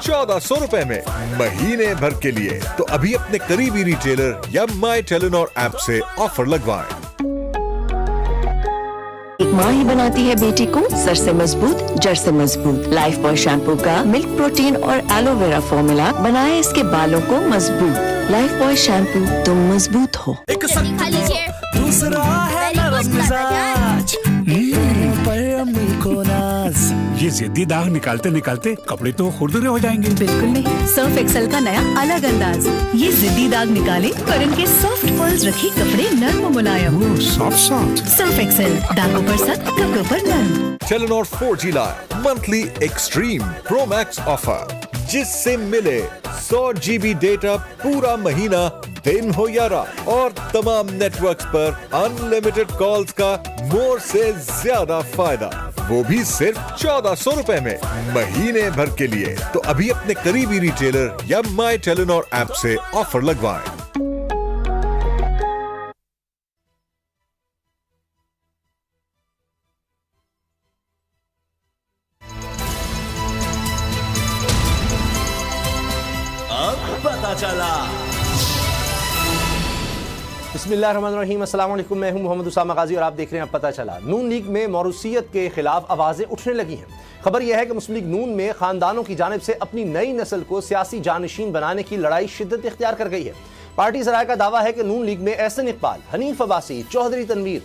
₹1400 में महीने भर के लिए। तो अभी अपने करीबी रिटेलर या माई टेलीनॉर ऐप से ऑफर लगवाएं। एक माँ ही बनाती है बेटी को सर से मजबूत जड़ से मजबूत। लाइफ बॉय शैम्पू का मिल्क प्रोटीन और एलोवेरा फॉर्मूला बनाए इसके बालों को मजबूत। लाइफ बॉय शैम्पू, तुम मजबूत हो। एक दूसरा है नरम मिजाज, पर अम्मी को नाज। ये जिद्दी दाग निकालते निकालते कपड़े तो खुरदुरे हो जाएंगे। बिल्कुल नहीं, सर्फ एक्सेल का नया अलग अंदाज। ये जिद्दी दाग निकाले पर इनके सॉफ्ट पर्ल्स रखे कपड़े नरम और मुलायम। सॉफ्ट सर्फ एक्सेल, दागों पर सख्त, कपड़ों पर नरम। टेलीनॉर 4G लाए monthly extreme pro max offer, जिससे मिले 100 GB डेटा पूरा महीना, दिन हो या रात, और तमाम नेटवर्क्स पर अनलिमिटेड कॉल्स का मोर से ज्यादा फायदा, वो भी सिर्फ ₹1400 में महीने भर के लिए। तो अभी अपने करीबी रिटेलर या माई टेलीनॉर ऐप से ऑफर लगवाएं। पता चला। बिस्मिल्लाहिर्रहमानिर्रहीम, अस्सलाम वालेकुम। मैं हूं मोहम्मद उसामा गाजी और आप देख रहे हैं पता चला। नून लीग में मौरूसियत के खिलाफ आवाज़ें उठने लगी हैं। खबर यह है कि मुस्लिम लीग नून में खानदानों की जानिब से अपनी नई नस्ल को सियासी जानशीन बनाने की लड़ाई शिद्दत इख्तियार कर गई है। पार्टी ज़राए का दावा है कि नून लीग में एहसन इकबाल, हनीफ अब्बासी, चौधरी तनवीर,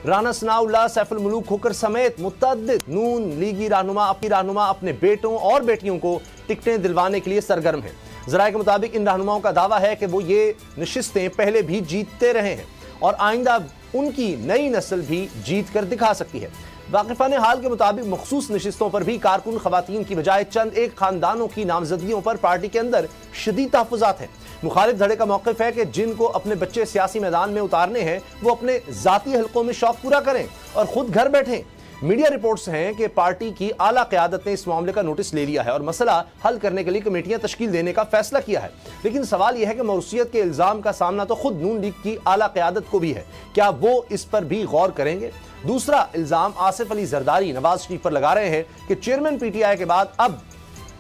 राना सनाउल्लाह, सैफुल मुलूक खोकर समेत मुतअद्दिद नून लीगी रहनुमा अपने बेटों और बेटियों को टिकटें दिलवाने के लिए सरगर्म है। ज़राए के मुताबिक इन रहनुमाओं का दावा है कि वो ये नशिस्तें पहले भी जीतते रहे हैं और आइंदा उनकी नई नस्ल भी जीत कर दिखा सकती है। वाकिफ़ान हाल के मुताबिक मखसूस नशिस्तों पर भी कारकुन खवातीन की बजाय चंद एक खानदानों की नामजदगियों पर पार्टी के अंदर शदीद तहफ़्फ़ुज़ात हैं। मुखालिफ धड़े का मौक़िफ़ है कि जिनको अपने बच्चे सियासी मैदान में उतारने हैं वो अपने ज़ाती हलकों में शौक़ पूरा करें और ख़ुद घर बैठें। मीडिया रिपोर्ट्स हैं कि पार्टी की आला क़यादत ने इस मामले का नोटिस ले लिया है और मसला हल करने के लिए कमेटियां तश्कील देने का फैसला किया है। लेकिन सवाल यह है कि मौरूसियत के इल्ज़ाम का सामना तो खुद नून लीग की आला क़यादत को भी है, क्या वो इस पर भी गौर करेंगे? दूसरा इल्ज़ाम आसिफ अली जरदारी नवाज शरीफ पर लगा रहे हैं कि चेयरमैन PTI के बाद अब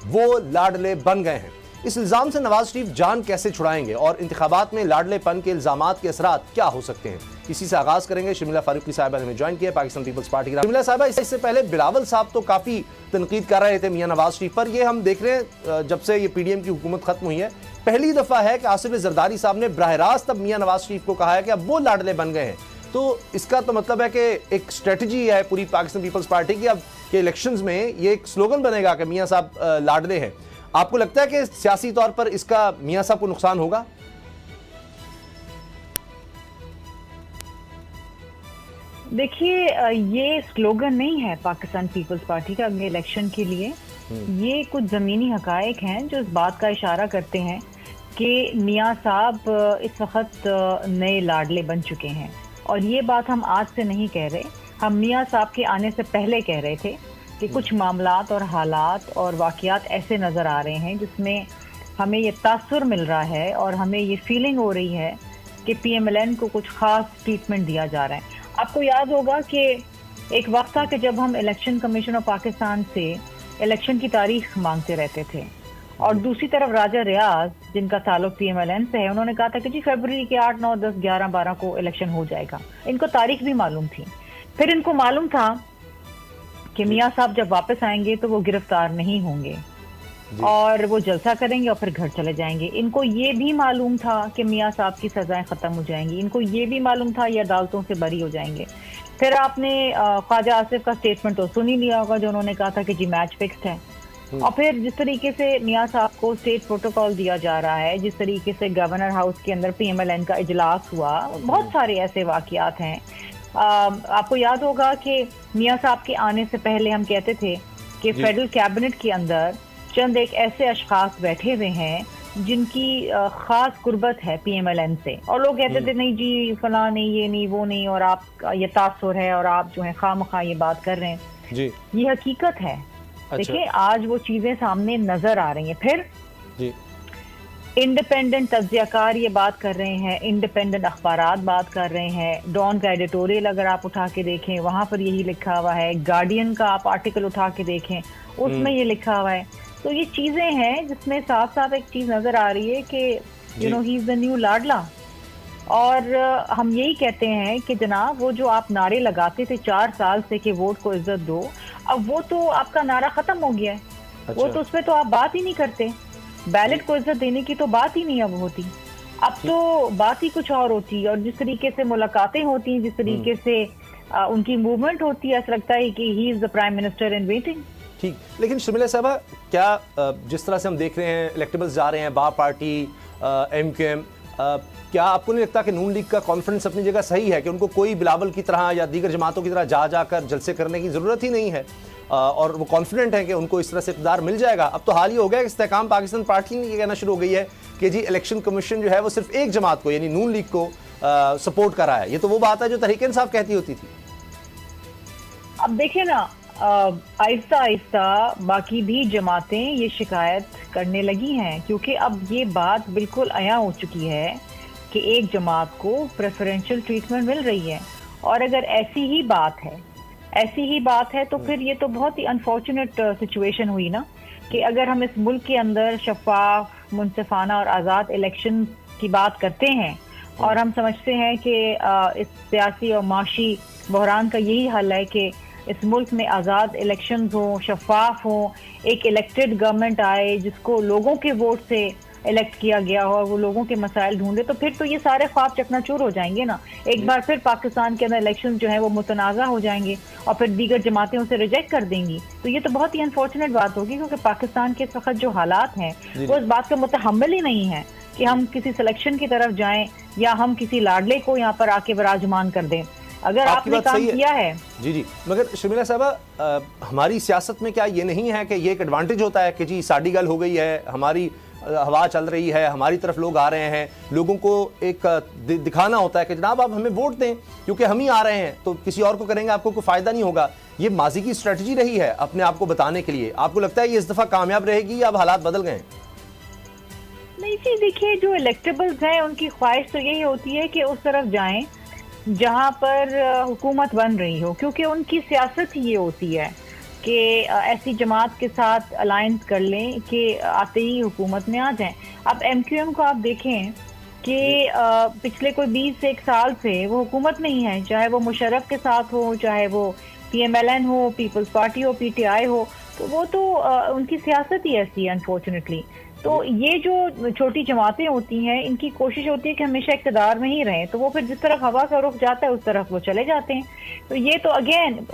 वो लाडले बन गए हैं। इस इल्ज़ाम से नवाज शरीफ जान कैसे छुड़ाएंगे और इंतखाबात में लाडलेपन के इल्ज़ामात के असरात क्या हो सकते हैं? इसी से आगाज करेंगे। शर्मिला फारूकी साहिबा ने हमें ज्वाइन किया, पाकिस्तान पीपल्स पार्टी की। शर्मिला साहिबा, इससे पहले बिलावल साहब तो काफ़ी तनकीद कर रहे थे मियां नवाज शरीफ पर। ये हम देख रहे हैं जब से ये PDM की हुकूमत खत्म हुई है, पहली दफ़ा है कि आसिफ अली जरदारी साहब ने बराह रास्त अब मियां नवाज शरीफ को कहा है कि अब वो लाडले बन गए हैं। तो इसका तो मतलब है कि एक स्ट्रेटजी है पूरी पाकिस्तान पीपल्स पार्टी की अब के इलेक्शंस में ये एक स्लोगन बनेगा कि मियां साहब लाडले हैं। आपको लगता है कि सियासी तौर पर इसका मियां साहब को नुकसान होगा? देखिए, ये स्लोगन नहीं है पाकिस्तान पीपल्स पार्टी का अगले इलेक्शन के लिए। ये कुछ ज़मीनी हकायक हैं जो इस बात का इशारा करते हैं कि मियां साहब इस वक्त नए लाडले बन चुके हैं। और ये बात हम आज से नहीं कह रहे, हम मियां साहब के आने से पहले कह रहे थे कि कुछ मामलात और हालात और वाक़यात ऐसे नज़र आ रहे हैं जिसमें हमें ये तासुर मिल रहा है और हमें ये फीलिंग हो रही है कि PMLN को कुछ ख़ास ट्रीटमेंट दिया जा रहा है। आपको याद होगा कि एक वक्त था कि जब हम इलेक्शन कमीशन ऑफ पाकिस्तान से इलेक्शन की तारीख मांगते रहते थे और दूसरी तरफ राजा रियाज जिनका ताल्लुक PMLN से है, उन्होंने कहा था कि जी फरवरी के 8, 9, 10, 11, 12 को इलेक्शन हो जाएगा। इनको तारीख भी मालूम थी। फिर इनको मालूम था कि मियां साहब जब वापस आएंगे तो वो गिरफ्तार नहीं होंगे और वो जलसा करेंगे और फिर घर चले जाएंगे। इनको ये भी मालूम था कि मियां साहब की सजाएं खत्म हो जाएंगी। इनको ये भी मालूम था ये अदालतों से बरी हो जाएंगे। फिर आपने ख्वाजा आसिफ का स्टेटमेंट तो सुन ही लिया होगा जो उन्होंने कहा था कि जी मैच फिक्स्ड है। और फिर जिस तरीके से मियां साहब को स्टेट प्रोटोकॉल दिया जा रहा है, जिस तरीके से गवर्नर हाउस के अंदर PMLN का इजलास हुआ, बहुत सारे ऐसे वाकयात हैं। आपको याद होगा कि मियां साहब के आने से पहले हम कहते थे कि फेडरल कैबिनेट के अंदर चंद एक ऐसे अशखास बैठे हुए हैं जिनकी खास गुर्बत है PMLN से, और लोग कहते थे नहीं जी फलां नहीं, ये नहीं, वो नहीं, और आप ये तासुर है और आप जो है खामखा ये बात कर रहे हैं जी। ये हकीकत है। देखिए आज वो चीजें सामने नजर आ रही हैं। फिर जी इंडिपेंडेंट तज्जियाकार ये बात कर रहे हैं, इंडिपेंडेंट अखबारात बात कर रहे हैं। डॉन का एडिटोरियल अगर आप उठा के देखें वहां पर यही लिखा हुआ है। गार्डियन का आप आर्टिकल उठा के देखें उसमें ये लिखा हुआ है तो ये चीजें हैं जिसमें साथ साथ एक चीज नजर आ रही है कि you know he is the new लाडला। और हम यही कहते हैं कि जनाब वो जो आप नारे लगाते थे 4 साल से कि वोट को इज्जत दो, अब वो तो आपका नारा खत्म हो गया है। वो तो उस पर तो आप बात ही नहीं करते। बैलेट को इज्जत देने की तो बात ही नहीं अब होती। अब तो बात ही कुछ और होती है। और जिस तरीके से मुलाकातें होती हैं, जिस तरीके से उनकी मूवमेंट होती है, ऐसा लगता है कि he is the prime minister in waiting. ठीक, लेकिन शर्मिला साहबा, क्या जिस तरह से हम देख रहे हैं इलेक्टेबल्स जा रहे हैं, बा पार्टी, MQM, क्या आपको नहीं लगता कि नून लीग का कॉन्फिडेंस अपनी जगह सही है कि उनको कोई बिलावल की तरह या दीगर जमातों की तरह जाकर जलसे करने की ज़रूरत ही नहीं है, और वो कॉन्फिडेंट है कि उनको इस तरह से इक़्तिदार मिल जाएगा? अब तो हाल ही हो गया कि इस्तेहकाम पाकिस्तान पार्टी ने ये कहना शुरू हो गई है कि जी इलेक्शन कमीशन जो है वो सिर्फ एक जमात को, यानी नून लीग को सपोर्ट कर रहा है। ये तो वो बात है जो तहरीक इंसाफ कहती होती थी। अब देखिए ना, आहिस्ता आहिस्ता बाकी भी जमातें ये शिकायत करने लगी हैं, क्योंकि अब ये बात बिल्कुल आया हो चुकी है कि एक जमात को प्रेफरेंशियल ट्रीटमेंट मिल रही है। और अगर ऐसी ही बात है तो फिर ये तो बहुत ही अनफॉर्चुनेट सिचुएशन हुई ना, कि अगर हम इस मुल्क के अंदर शफाफ, मुनसिफाना और आज़ाद इलेक्शन की बात करते हैं और हम समझते हैं कि इस सियासी और माशी बहरान का यही हल है कि इस मुल्क में आज़ाद इलेक्शंस हो, शफाफ हो, एक इलेक्टेड गवर्नमेंट आए जिसको लोगों के वोट से इलेक्ट किया गया हो और वो लोगों के मसाइल ढूंढे, तो फिर तो ये सारे ख्वाब चकनाचूर हो जाएंगे ना। एक बार फिर पाकिस्तान के अंदर इलेक्शन जो है वो मुतनाज़ा हो जाएंगे और फिर दीगर जमातें उसे रिजेक्ट कर देंगी। तो ये तो बहुत ही अनफॉर्चुनेट बात होगी, क्योंकि पाकिस्तान के इस वक्त जो हालात हैं वो इस बात का मुतहम्मिल ही नहीं है कि हम किसी सिलेक्शन की तरफ जाएं या हम किसी लाडले को यहाँ पर आके विराजमान कर दें। अगर आपने काम किया है जी, मगर शर्मिला साहबा, हमारी सियासत में क्या ये नहीं है कि ये एक एडवांटेज होता है कि जी साड़ी गल हो गई है, हमारी हवा चल रही है, हमारी तरफ लोग आ रहे हैं, लोगों को एक दिखाना होता है कि जनाब आप हमें वोट दें क्योंकि हम ही आ रहे हैं, तो किसी और को करेंगे आपको कोई फायदा नहीं होगा। ये माजी की स्ट्रेटजी रही है अपने आप को बताने के लिए। आपको लगता है ये इस दफा कामयाब रहेगी या अब हालात बदल गए? नहीं जी, देखिए जो इलेक्टेबल्स हैं उनकी ख्वाहिश तो यही होती है कि उस तरफ जाएं जहां पर हुकूमत बन रही हो, क्योंकि उनकी सियासत ही ये होती है कि ऐसी जमात के साथ अलायंस कर लें कि आते ही हुकूमत में आ जाएं। अब MQM को आप देखें कि पिछले कोई 20 साल से वो हुकूमत में ही है, चाहे वो मुशर्रफ के साथ हो, चाहे वो PMLN हो, पीपल्स पार्टी हो, PTI हो, तो वो तो उनकी सियासत ही ऐसी है अनफॉर्चुनेटली। तो ये जो छोटी जमातें होती हैं इनकी कोशिश होती है कि हमेशा इक़्तिदार में ही रहें, तो वो फिर जिस तरफ हवा का रुख जाता है उस तरफ वो चले जाते हैं। तो ये तो अगेन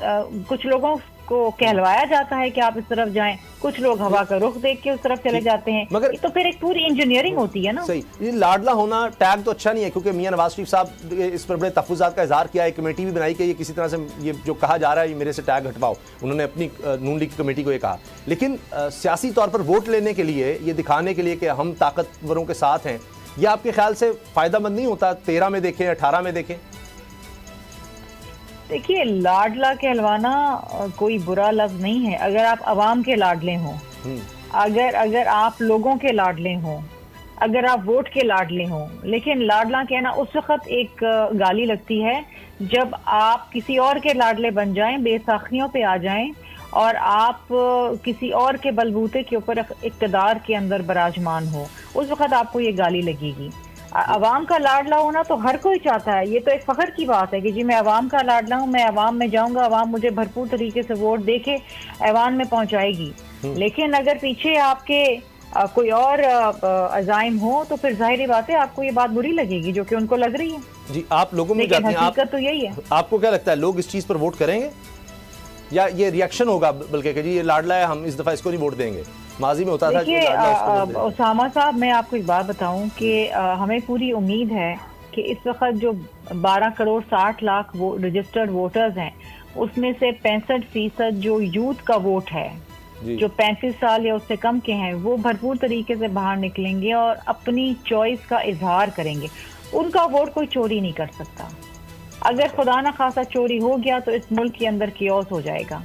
कुछ लोगों को कहलवाया जाता है कि आप इस तरफ जाएं, कुछ लोग हवा का रुख देख के उस तरफ चले जाते हैं, मगर तो फिर एक पूरी इंजीनियरिंग होती है ना। सही, ये लाडला होना टैग तो अच्छा नहीं है, क्योंकि मियां नवाज शरीफ साहब इस पर बड़े तहफ़्फ़ुज़ात का इजहार किया है, कमेटी भी बनाई कि ये किसी तरह से ये जो कहा जा रहा है ये मेरे से टैग हटवाओ, उन्होंने अपनी नून लीग की कमेटी को ये कहा। लेकिन सियासी तौर पर वोट लेने के लिए, ये दिखाने के लिए कि हम ताकतवरों के साथ हैं, यह आपके ख्याल से फ़ायदेमंद नहीं होता? 13 में देखें, 18 में देखें। देखिए, लाडला कहलवाना कोई बुरा लफ्ज नहीं है अगर आप अवाम के लाडले हों, अगर आप लोगों के लाडले हों, अगर आप वोट के लाडले हों। लेकिन लाडला कहना उस वक्त एक गाली लगती है जब आप किसी और के लाडले बन जाएं, बेसाखियों पे आ जाएं और आप किसी और के बलबूते के ऊपर इक़्तिदार के अंदर बराजमान हो, उस वक्त आपको ये गाली लगेगी। अवाम का लाडला होना तो हर कोई चाहता है, ये तो एक फख्र की बात है कि जी मैं अवाम का लाडला हूँ, मैं अवाम में जाऊंगा, अवाम मुझे भरपूर तरीके से वोट दे के ऐवान में पहुंचाएगी। लेकिन अगर पीछे आपके कोई और अज़ाइम हो तो फिर जाहिर बात है आपको ये बात बुरी लगेगी जो कि उनको लग रही है। जी, आप लोगों में जाते हैं, हकीकत तो यही है। आपको क्या लगता है लोग इस चीज पर वोट करेंगे या ये रिएक्शन होगा बल्कि कि जी ये लाडला है, हम इस दफा इसको नहीं वोट देंगे? माजी में होता था कि उसामा साहब, मैं आपको एक बात बताऊं कि हमें पूरी उम्मीद है कि इस वक्त जो 12 करोड़ 60 लाख रजिस्टर्ड वोटर्स हैं उसमें से 65% जो यूथ का वोट है, जो 35 साल या उससे कम के हैं, वो भरपूर तरीके से बाहर निकलेंगे और अपनी चॉइस का इजहार करेंगे। उनका वोट कोई चोरी नहीं कर सकता। अगर खुदा ना खासा चोरी हो गया तो इस मुल्क के अंदर कियोस हो जाएगा।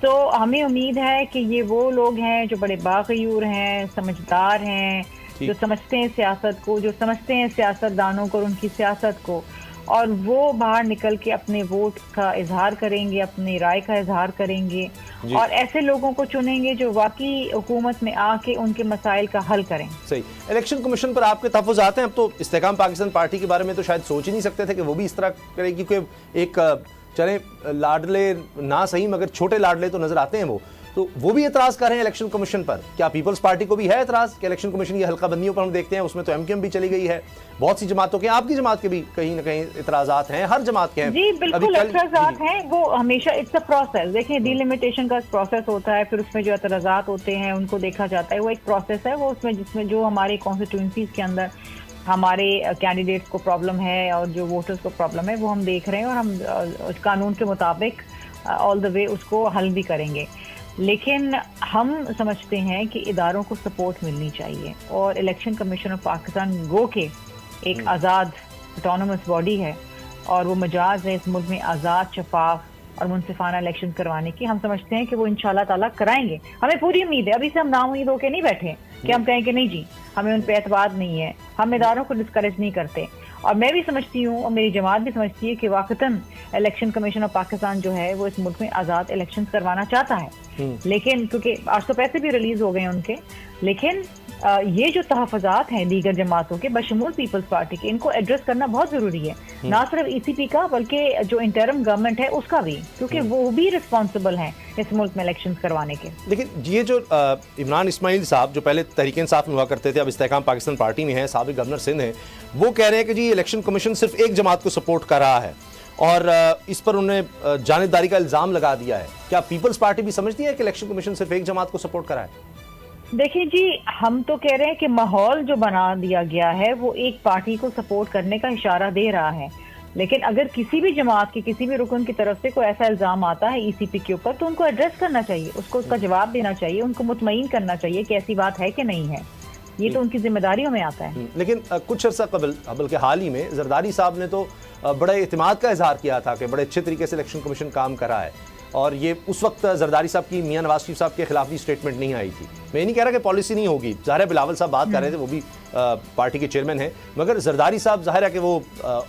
तो हमें उम्मीद है कि ये वो लोग हैं जो बड़े बागयूर हैं, समझदार हैं, जो समझते हैं सियासत को, जो समझते हैं सियासतदानों को और उनकी सियासत को, और वो बाहर निकल के अपने वोट का इजहार करेंगे, अपनी राय का इजहार करेंगे और ऐसे लोगों को चुनेंगे जो वाकई हुकूमत में आके उनके मसाइल का हल करें। सही। इलेक्शन कमीशन पर आपके तहफ़्फ़ुज़ात हैं? अब तो इस्तेकाम पाकिस्तान पार्टी के बारे में तो शायद सोच ही नहीं सकते थे कि वो भी इस तरह करेगी, क्योंकि एक चले लाडले ना सही मगर छोटे लाडले तो नजर आते हैं वो भी एतराज़ कर रहे हैं इलेक्शन कमीशन पर। क्या पीपल्स पार्टी को भी है एतराज़ कि इलेक्शन कमीशन की हल्का बंदियों पर हम देखते हैं उसमें तो एमकेएम भी चली गई है, बहुत सी जमातों के, आपकी जमात के भी कहीं ना कहीं एतराज़ात हैं, हर जमात के हैं। जी बिल्कुल एतराज़ात हैं, वो हमेशा इट्स अ प्रोसेस। देखिए डिलिमिटेशन का प्रोसेस होता है, फिर उसमें जो एतराज़ात होते हैं उनको देखा जाता है, वो एक प्रोसेस है वो उसमें जिसमें जो हमारे कॉन्स्टिट्यूंसीज के अंदर हमारे कैंडिडेट्स को प्रॉब्लम है और जो वोटर्स को प्रॉब्लम है वो हम देख रहे हैं और हम कानून के मुताबिक ऑल द वे उसको हल भी करेंगे। लेकिन हम समझते हैं कि इदारों को सपोर्ट मिलनी चाहिए और इलेक्शन कमीशन ऑफ पाकिस्तान गो के एक आज़ाद ऑटोनमस बॉडी है और वो मजाज है इस मुल्क में आज़ाद, शफाफ और मुनसिफाना इलेक्शन करवाने की। हम समझते हैं कि वो इंशाल्लाह ताला कराएंगे, हमें पूरी उम्मीद है। अभी से हम नाउम्मीद होकर नहीं बैठे कि हम कहें कि नहीं जी हमें उन पर एतबार नहीं है, हम इदारों को डिस्करेज नहीं करते। और मैं भी समझती हूँ और मेरी जमात भी समझती है कि वाकतन इलेक्शन कमीशन ऑफ पाकिस्तान जो है वो इस मुल्क में आज़ाद इलेक्शन करवाना चाहता है, लेकिन क्योंकि 800 पैसे भी रिलीज हो गए उनके, लेकिन ये जो तहफ़्फ़ुज़ात हैं दीगर जमातों के बशमूल पीपल्स पार्टी के, इनको एड्रेस करना बहुत जरूरी है, ना सिर्फ ECP का बल्कि जो इंटरिम गवर्नमेंट है उसका भी, क्योंकि वो भी रिस्पॉन्सिबल हैं इस मुल्क में इलेक्शन करवाने के। लेकिन ये जो इमरान इस्माइल साहब जो पहले तहरीक इंसाफ में हुआ करते थे, अब इस्तेकाम पाकिस्तान पार्टी में है, साबिक़ गवर्नर सिंध हैं, वो कह रहे हैं कि जी इलेक्शन कमीशन सिर्फ एक जमात को सपोर्ट कर रहा है और इस पर उन्होंने जानिबदारी का इल्ज़ाम लगा दिया है। क्या पीपल्स पार्टी भी समझती है कि इलेक्शन कमीशन सिर्फ एक जमात को सपोर्ट कर रहा है? देखिए जी, हम तो कह रहे हैं कि माहौल जो बना दिया गया है वो एक पार्टी को सपोर्ट करने का इशारा दे रहा है, लेकिन अगर किसी भी जमात के किसी भी रुकन की तरफ से कोई ऐसा इल्जाम आता है ECP के ऊपर तो उनको एड्रेस करना चाहिए, उसको उसका जवाब देना चाहिए, उनको मुतमईन करना चाहिए कि ऐसी बात है कि नहीं है। ये तो उनकी जिम्मेदारियों में आता है। लेकिन कुछ अर्सा कबल बल्कि हाल ही में जरदारी साहब ने तो बड़े इत्मीनाद का इजहार किया था कि बड़े अच्छे तरीके से इलेक्शन कमीशन काम कर रहा है, और ये उस वक्त जरदारी साहब की मियां नवाज शरीफ साहब के खिलाफ भी स्टेटमेंट नहीं आई थी। मैं नहीं कह रहा कि पॉलिसी नहीं होगी, ज़ाहिर है बिलावल साहब बात कर रहे थे, वो भी पार्टी के चेयरमैन हैं, मगर जरदारी साहब ज़ाहिर है कि वो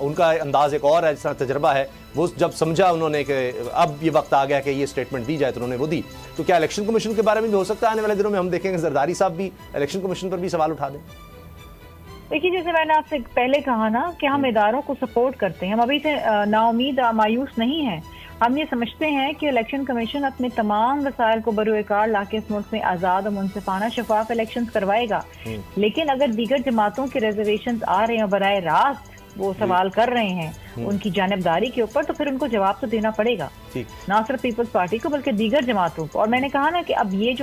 उनका अंदाज एक और है, जिस तरह तजर्बा है, वो जब समझा उन्होंने कि अब ये वक्त आ गया कि ये स्टेटमेंट दी जाए तो उन्होंने वो दी। तो क्या इलेक्शन कमीशन के बारे में भी हो सकता है आने वाले दिनों में हम देखेंगे जरदारी साहब भी इलेक्शन कमीशन पर भी सवाल उठा दें? देखिए जैसे मैंने आपसे पहले कहा ना कि हम इदारों को सपोर्ट करते हैं, हम अभी से नाउमीद मायूस नहीं हैं। हम ये समझते हैं कि इलेक्शन कमीशन अपने तमाम वसाइल को बरूएकार लाके इस मुल्क में आज़ाद और मुनसिफाना शफाफ इलेक्शन करवाएगा, लेकिन अगर दीगर जमातों के रिजर्वेशन आ रहे हैं बराए रास्त वो सवाल कर रहे हैं उनकी जानिबदारी के ऊपर, तो फिर उनको जवाब तो देना पड़ेगा, ना सिर्फ पीपल्स पार्टी को बल्कि दीगर जमातों को। और मैंने कहा ना कि अब ये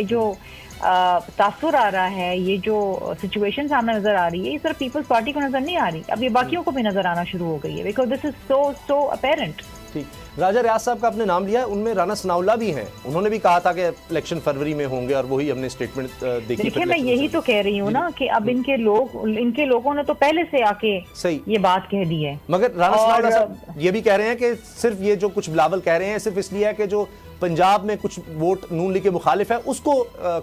जो तासुर आ रहा है, ये जो सिचुएशन सामने नजर आ रही है, ये सिर्फ पीपल्स पार्टी को नजर नहीं आ रही, अब ये बाकियों को भी नजर आना शुरू हो गई है, because this is so apparent. ठीक, राजा रियाज साहब का आपने नाम लिया, उनमें राना सनाउल्लाह भी हैं, उन्होंने भी कहा था कि इलेक्शन फरवरी में होंगे और वही हमने स्टेटमेंट देखी। देखिए मैं यही तो कह रही हूँ ना कि अब इनके लोगों ने तो पहले से आके सही ये बात कह दी है। मगर राना सनाउल्लाह साहब ये भी कह रहे हैं कि सिर्फ ये जो कुछ बिलावल कह रहे हैं सिर्फ इसलिए है कि जो पंजाब में कुछ वोट नून लीग के मुखालिफ है उसको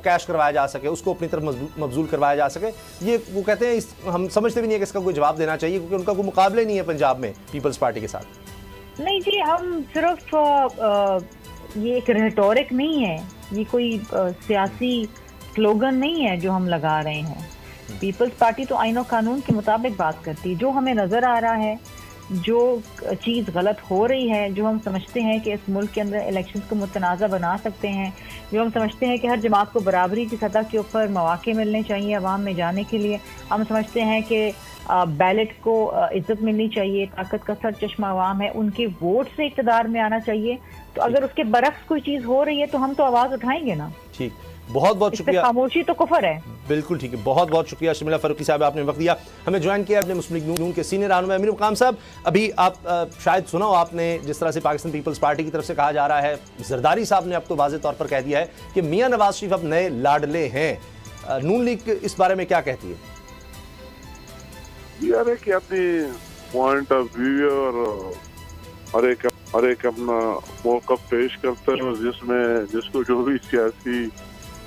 कैश करवाया जा सके, उसको अपनी तरफ मबजूल करवाया जा सके। ये वो कहते हैं हम समझते भी नहीं है कि इसका कोई जवाब देना चाहिए, क्योंकि उनका कोई मुकाबले नहीं है पंजाब में पीपल्स पार्टी के साथ। नहीं जी, हम सिर्फ ये एक रेटोरिक नहीं है, ये कोई सियासी स्लोगन नहीं है जो हम लगा रहे हैं। पीपल्स पार्टी तो आईन और कानून के मुताबिक बात करती है। जो हमें नजर आ रहा है, जो चीज़ गलत हो रही है, जो हम समझते हैं कि इस मुल्क के अंदर इलेक्शन को मुतनाज़ा बना सकते हैं, जो हम समझते हैं कि हर जमात को बराबरी की सतह के ऊपर मौके मिलने चाहिए अवाम में जाने के लिए, हम समझते हैं कि बैलेट को इज्जत मिलनी चाहिए, ताकत का सर चश्मा अवाम है, उनके वोट से इक़्तिदार में आना चाहिए। तो अगर उसके बरक्स कोई चीज़ हो रही है तो हम तो आवाज़ उठाएंगे ना। ठीक, बहुत बहुत शुक्रिया। खामोशी तो कुफर है। बिल्कुल ठीक है, बहुत बहुत शुक्रिया शर्मिला फारूकी साहब, आपने वक्त दिया, हमें ज्वाइन किया अपने मुस्लिम लीग नून के सीनियर रहनुमा अमीर मुकाम साहब। अभी आप शायद सुना हो आपने जिस तरह से पाकिस्तान पीपल्स पार्टी की तरफ से कहा जा रहा है, जरदारी साहब ने अब तो वाज़ेह तौर पर कह दिया है कि मियां नवाज शरीफ अब नए लाडले हैं। नून लीग इस बारे में क्या कहती है? यार कि अपनी पॉइंट ऑफ व्यू और हर एक अपना मौक़िफ़ पेश करते हैं, जिसमें जिसको जो भी सियासी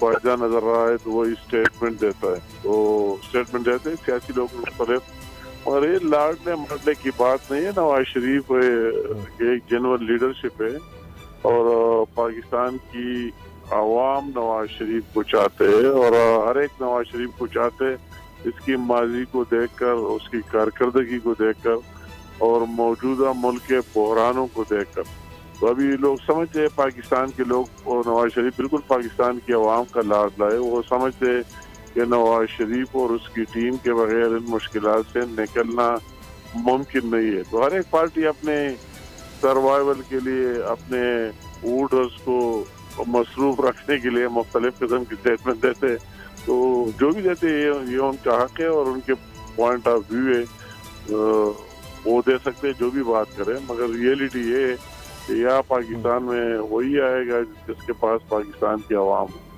फायदा नजर रहा है तो वही स्टेटमेंट देता है। तो स्टेटमेंट देते हैं सियासी लोग मुख्तलिफ और ये लाडले मरने की बात नहीं है। नवाज शरीफ एक जेन्युइन लीडरशिप है और पाकिस्तान की आवाम नवाज शरीफ को चाहते हैं और हर एक नवाज शरीफ को चाहते हैं। इसकी माजी को देखकर, उसकी कारकर्दगी को देखकर और मौजूदा मुल्क के बहरानों को देखकर तो अभी लोग समझते हैं, पाकिस्तान के लोग और नवाज शरीफ बिल्कुल पाकिस्तान की आवाम का लाडला है। वो समझते हैं कि नवाज शरीफ और उसकी टीम के बगैर इन मुश्किलात से निकलना मुमकिन नहीं है। तो हर एक पार्टी अपने सर्वाइवल के लिए, अपने वोटर्स को मसरूफ रखने के लिए मुख्तलिफ किस्म की स्टेटमेंट देते। तो जो भी देते ये उनका हक है और उनके पॉइंट ऑफ व्यू है, वो दे सकते हैं जो भी बात करें। मगर रियलिटी ये है कि यहाँ पाकिस्तान में वही आएगा जिसके पास पाकिस्तान की आवाम है।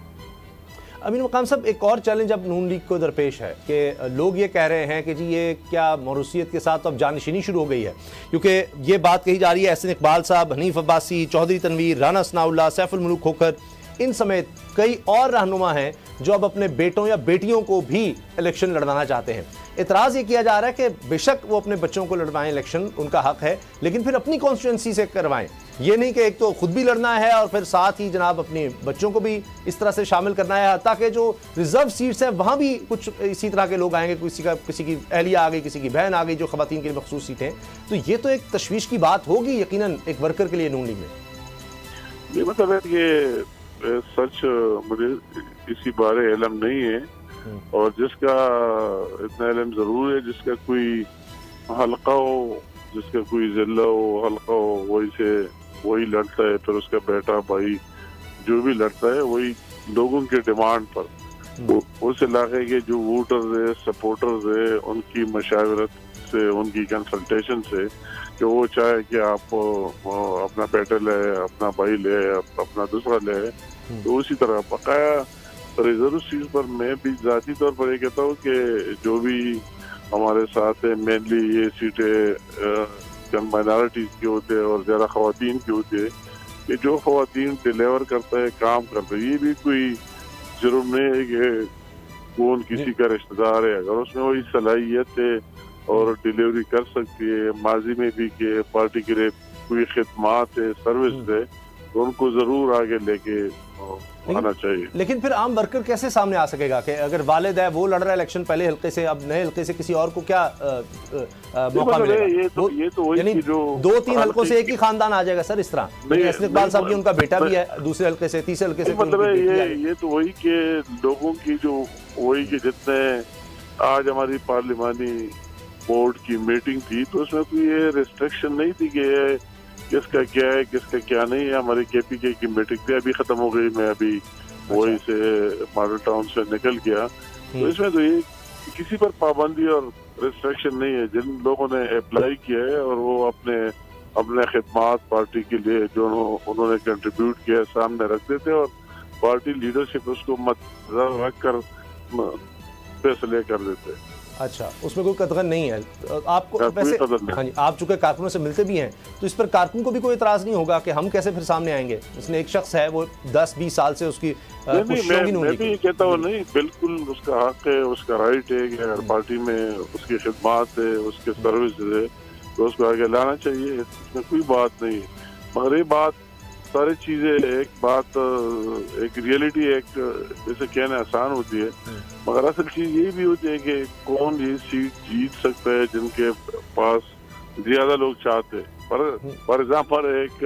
अमीन मकाम साहब, एक और चैलेंज अब नून लीग को दरपेश है कि लोग ये कह रहे हैं कि जी ये क्या मौरूसियत के साथ अब जानशिनी शुरू हो गई है, क्योंकि ये बात कही जा रही है एहसन इकबाल साहब, हनीफ अब्बासी, चौधरी तनवीर, राना सनाउल्लाह, सैफुल मुल्क खोखर, इन समेत कई और रहनुमा हैं जो अब अपने बेटों या बेटियों को भी इलेक्शन लड़वाना चाहते हैं। इतराज़ ये किया जा रहा है कि बेशक वो अपने बच्चों को लड़वाएं, इलेक्शन उनका हक है, लेकिन फिर अपनी कॉन्स्टिट्यूंसी से करवाएं। ये नहीं कि एक तो खुद भी लड़ना है और फिर साथ ही जनाब अपने बच्चों को भी इस तरह से शामिल करना है, ताकि जो रिजर्व सीट्स हैं वहाँ भी कुछ इसी तरह के लोग आएंगे, किसी की अहलिया आ गई, किसी की बहन आ गई, जो ख़वातीन के लिए मखसूस सीटें। तो ये तो एक तशवीश की बात होगी यकीनन एक वर्कर के लिए नून लीग में। ये मतलब ये सच मुझे इसी बारे इल्म नहीं है, और जिसका इतना इल्म जरूर है, जिसका कोई हल्का हो, जिसका कोई जिला हो, हल्का हो, वही लड़ता है। फिर उसका बेटा भाई जो भी लड़ता है वही लोगों के डिमांड पर उस इलाके के जो वोटर्स है, सपोर्टर्स है, उनकी मशावरत से, उनकी कंसल्टेशन से कि वो चाहे कि आप अपना बेटा ले, अपना भाई ले, अपना दूसरा ले, तो उसी तरह बकाया रिजर्व सीट पर मैं भी जाती तौर पर ये कहता हूँ कि जो भी हमारे साथ है, मेनली ये सीटें माइनॉरिटीज की होते हैं और ज़्यादा ख़वातीन की होती है, कि जो ख़वातीन डिलीवर करता है, काम करता है, ये भी कोई जुर्म नहीं है कि कौन किसी का रिश्तेदार है। अगर उसमें वही सलाहियत है और डिलीवरी कर सकती है, माजी में भी कि पार्टी के लिए कोई खिदमात है, सर्विस है, तो उनको जरूर आगे लेके आना चाहिए। लेकिन फिर आम वर्कर कैसे सामने आ सकेगा कि अगर वालिद है, वो लड़ रहा है इलेक्शन पहले हल्के से, अब नए हल्के से किसी और को क्या मौका मिलेगा? ये तो वही जो 2-3 हल्कों से एक ही खानदान आ जाएगा सर, इस तरह। एहसन इकबाल साहब की उनका बेटा भी है दूसरे हल्के से, तीसरे हल्के से। मतलब ये तो वही के लोगों की जो वही के जितने आज हमारी पार्लिमानी बोर्ड की मीटिंग थी, तो उसमें कोई ये रिस्ट्रिक्शन नहीं थी कि किसका क्या है, किसका क्या नहीं है। हमारी KPK की मीटिंग थी, अभी खत्म हो गई, मैं अभी वही से मॉडल टाउन से निकल गया। तो इसमें तो ये किसी पर पाबंदी और रिस्ट्रिक्शन नहीं है। जिन लोगों ने अप्लाई किया है और वो अपने खिदमात पार्टी के लिए जो उन्होंने कंट्रीब्यूट किया सामने रख देते और पार्टी लीडरशिप उसको मद्देनजर रख कर फैसले कर देते। अच्छा, उसमें कोई कतगन नहीं है आपको? वैसे हाँ जी, आप चूंकि कारकुनों से मिलते भी हैं, तो इस पर कारकुन को भी कोई इतराज़ नहीं होगा कि हम कैसे फिर सामने आएंगे? उसने एक शख्स है, वो 10-20 साल से उसकी मैं भी कहता हूँ नहीं, बिल्कुल उसका हक है, उसका राइट है कि अगर पार्टी में उसकी खिदमात है, उसके सर्विस है, तो उसको आगे लाना चाहिए, इसमें कोई बात नहीं है। मगर ये बात सारी चीजें एक रियलिटी एक जैसे कहना आसान होती है, मगर असल चीज ये भी होती है कि कौन ये सीट जीत सकता है जिनके पास ज्यादा लोग चाहते हैं। फॉर एग्जाम्पल एक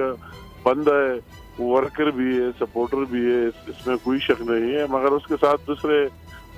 बंदा है, वर्कर भी है, सपोर्टर भी है, इसमें कोई शक नहीं है, मगर उसके साथ दूसरे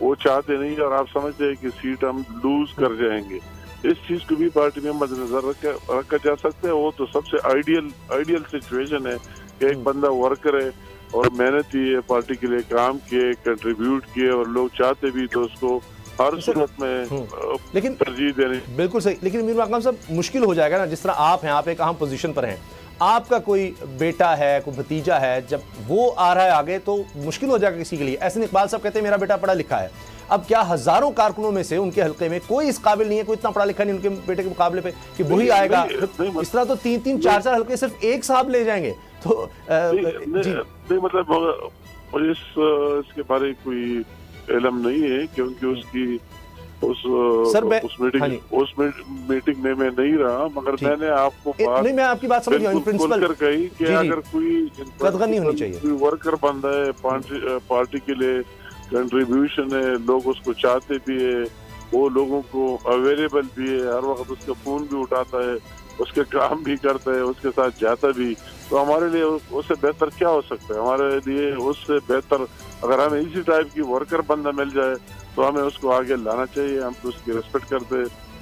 वो चाहते नहीं और आप समझते हैं कि सीट हम लूज कर जाएंगे। इस चीज को भी पार्टी में मद्देनजर रखा जा सकता है। वो तो सबसे आइडियल सिचुएशन है कि एक बंदा वर्कर है और मेहनती है, पार्टी के लिए काम किए, कंट्रीब्यूट किए और लोग चाहते भी, तो उसको हर सूरत में लेकिन तरजीह देनी। बिल्कुल सही। लेकिन मीर मकाम साहब, मुश्किल हो जाएगा ना, जिस तरह आप हैं, आप एक अहम पोजीशन पर हैं, आपका कोई बेटा है, कोई भतीजा है, जब वो आ रहा है आगे तो मुश्किल हो जाएगा किसी के लिए। एहसन इकबाल साहब कहते हैं मेरा बेटा पढ़ा लिखा है, अब क्या हजारों कारकुनों में से उनके हल्के में कोई इस काबिल नहीं है, कोई इतना पढ़ा लिखा नहीं उनके बेटे के मुकाबले पे कि वही आएगा? इस तरह तो 3-4 हल्के सिर्फ एक साहब ले जाएंगे। तो नहीं मतलब मुझे इसके बारे कोई इल्म नहीं है, क्योंकि उसकी उस मीटिंग में मैं नहीं रहा, मगर मैंने आपको बात नहीं, मैं आपकी बात समझ गया, प्रिंसिपल कर कही कि अगर कोई कदगन नहीं होनी चाहिए, कोई वर्कर बंदा है पार्टी के लिए कंट्रीब्यूशन है, लोग उसको चाहते भी है, वो लोगों को अवेलेबल भी है, हर वक्त उसका फोन भी उठाता है, उसके काम भी करता है, उसके साथ जाता भी, तो हमारे लिए उससे बेहतर क्या हो सकता है? हमारे लिए उससे बेहतर अगर हमें इसी टाइप की वर्कर बंदा मिल जाए तो हमें उसको आगे लाना चाहिए। हम तो उसकी रिस्पेक्ट करते,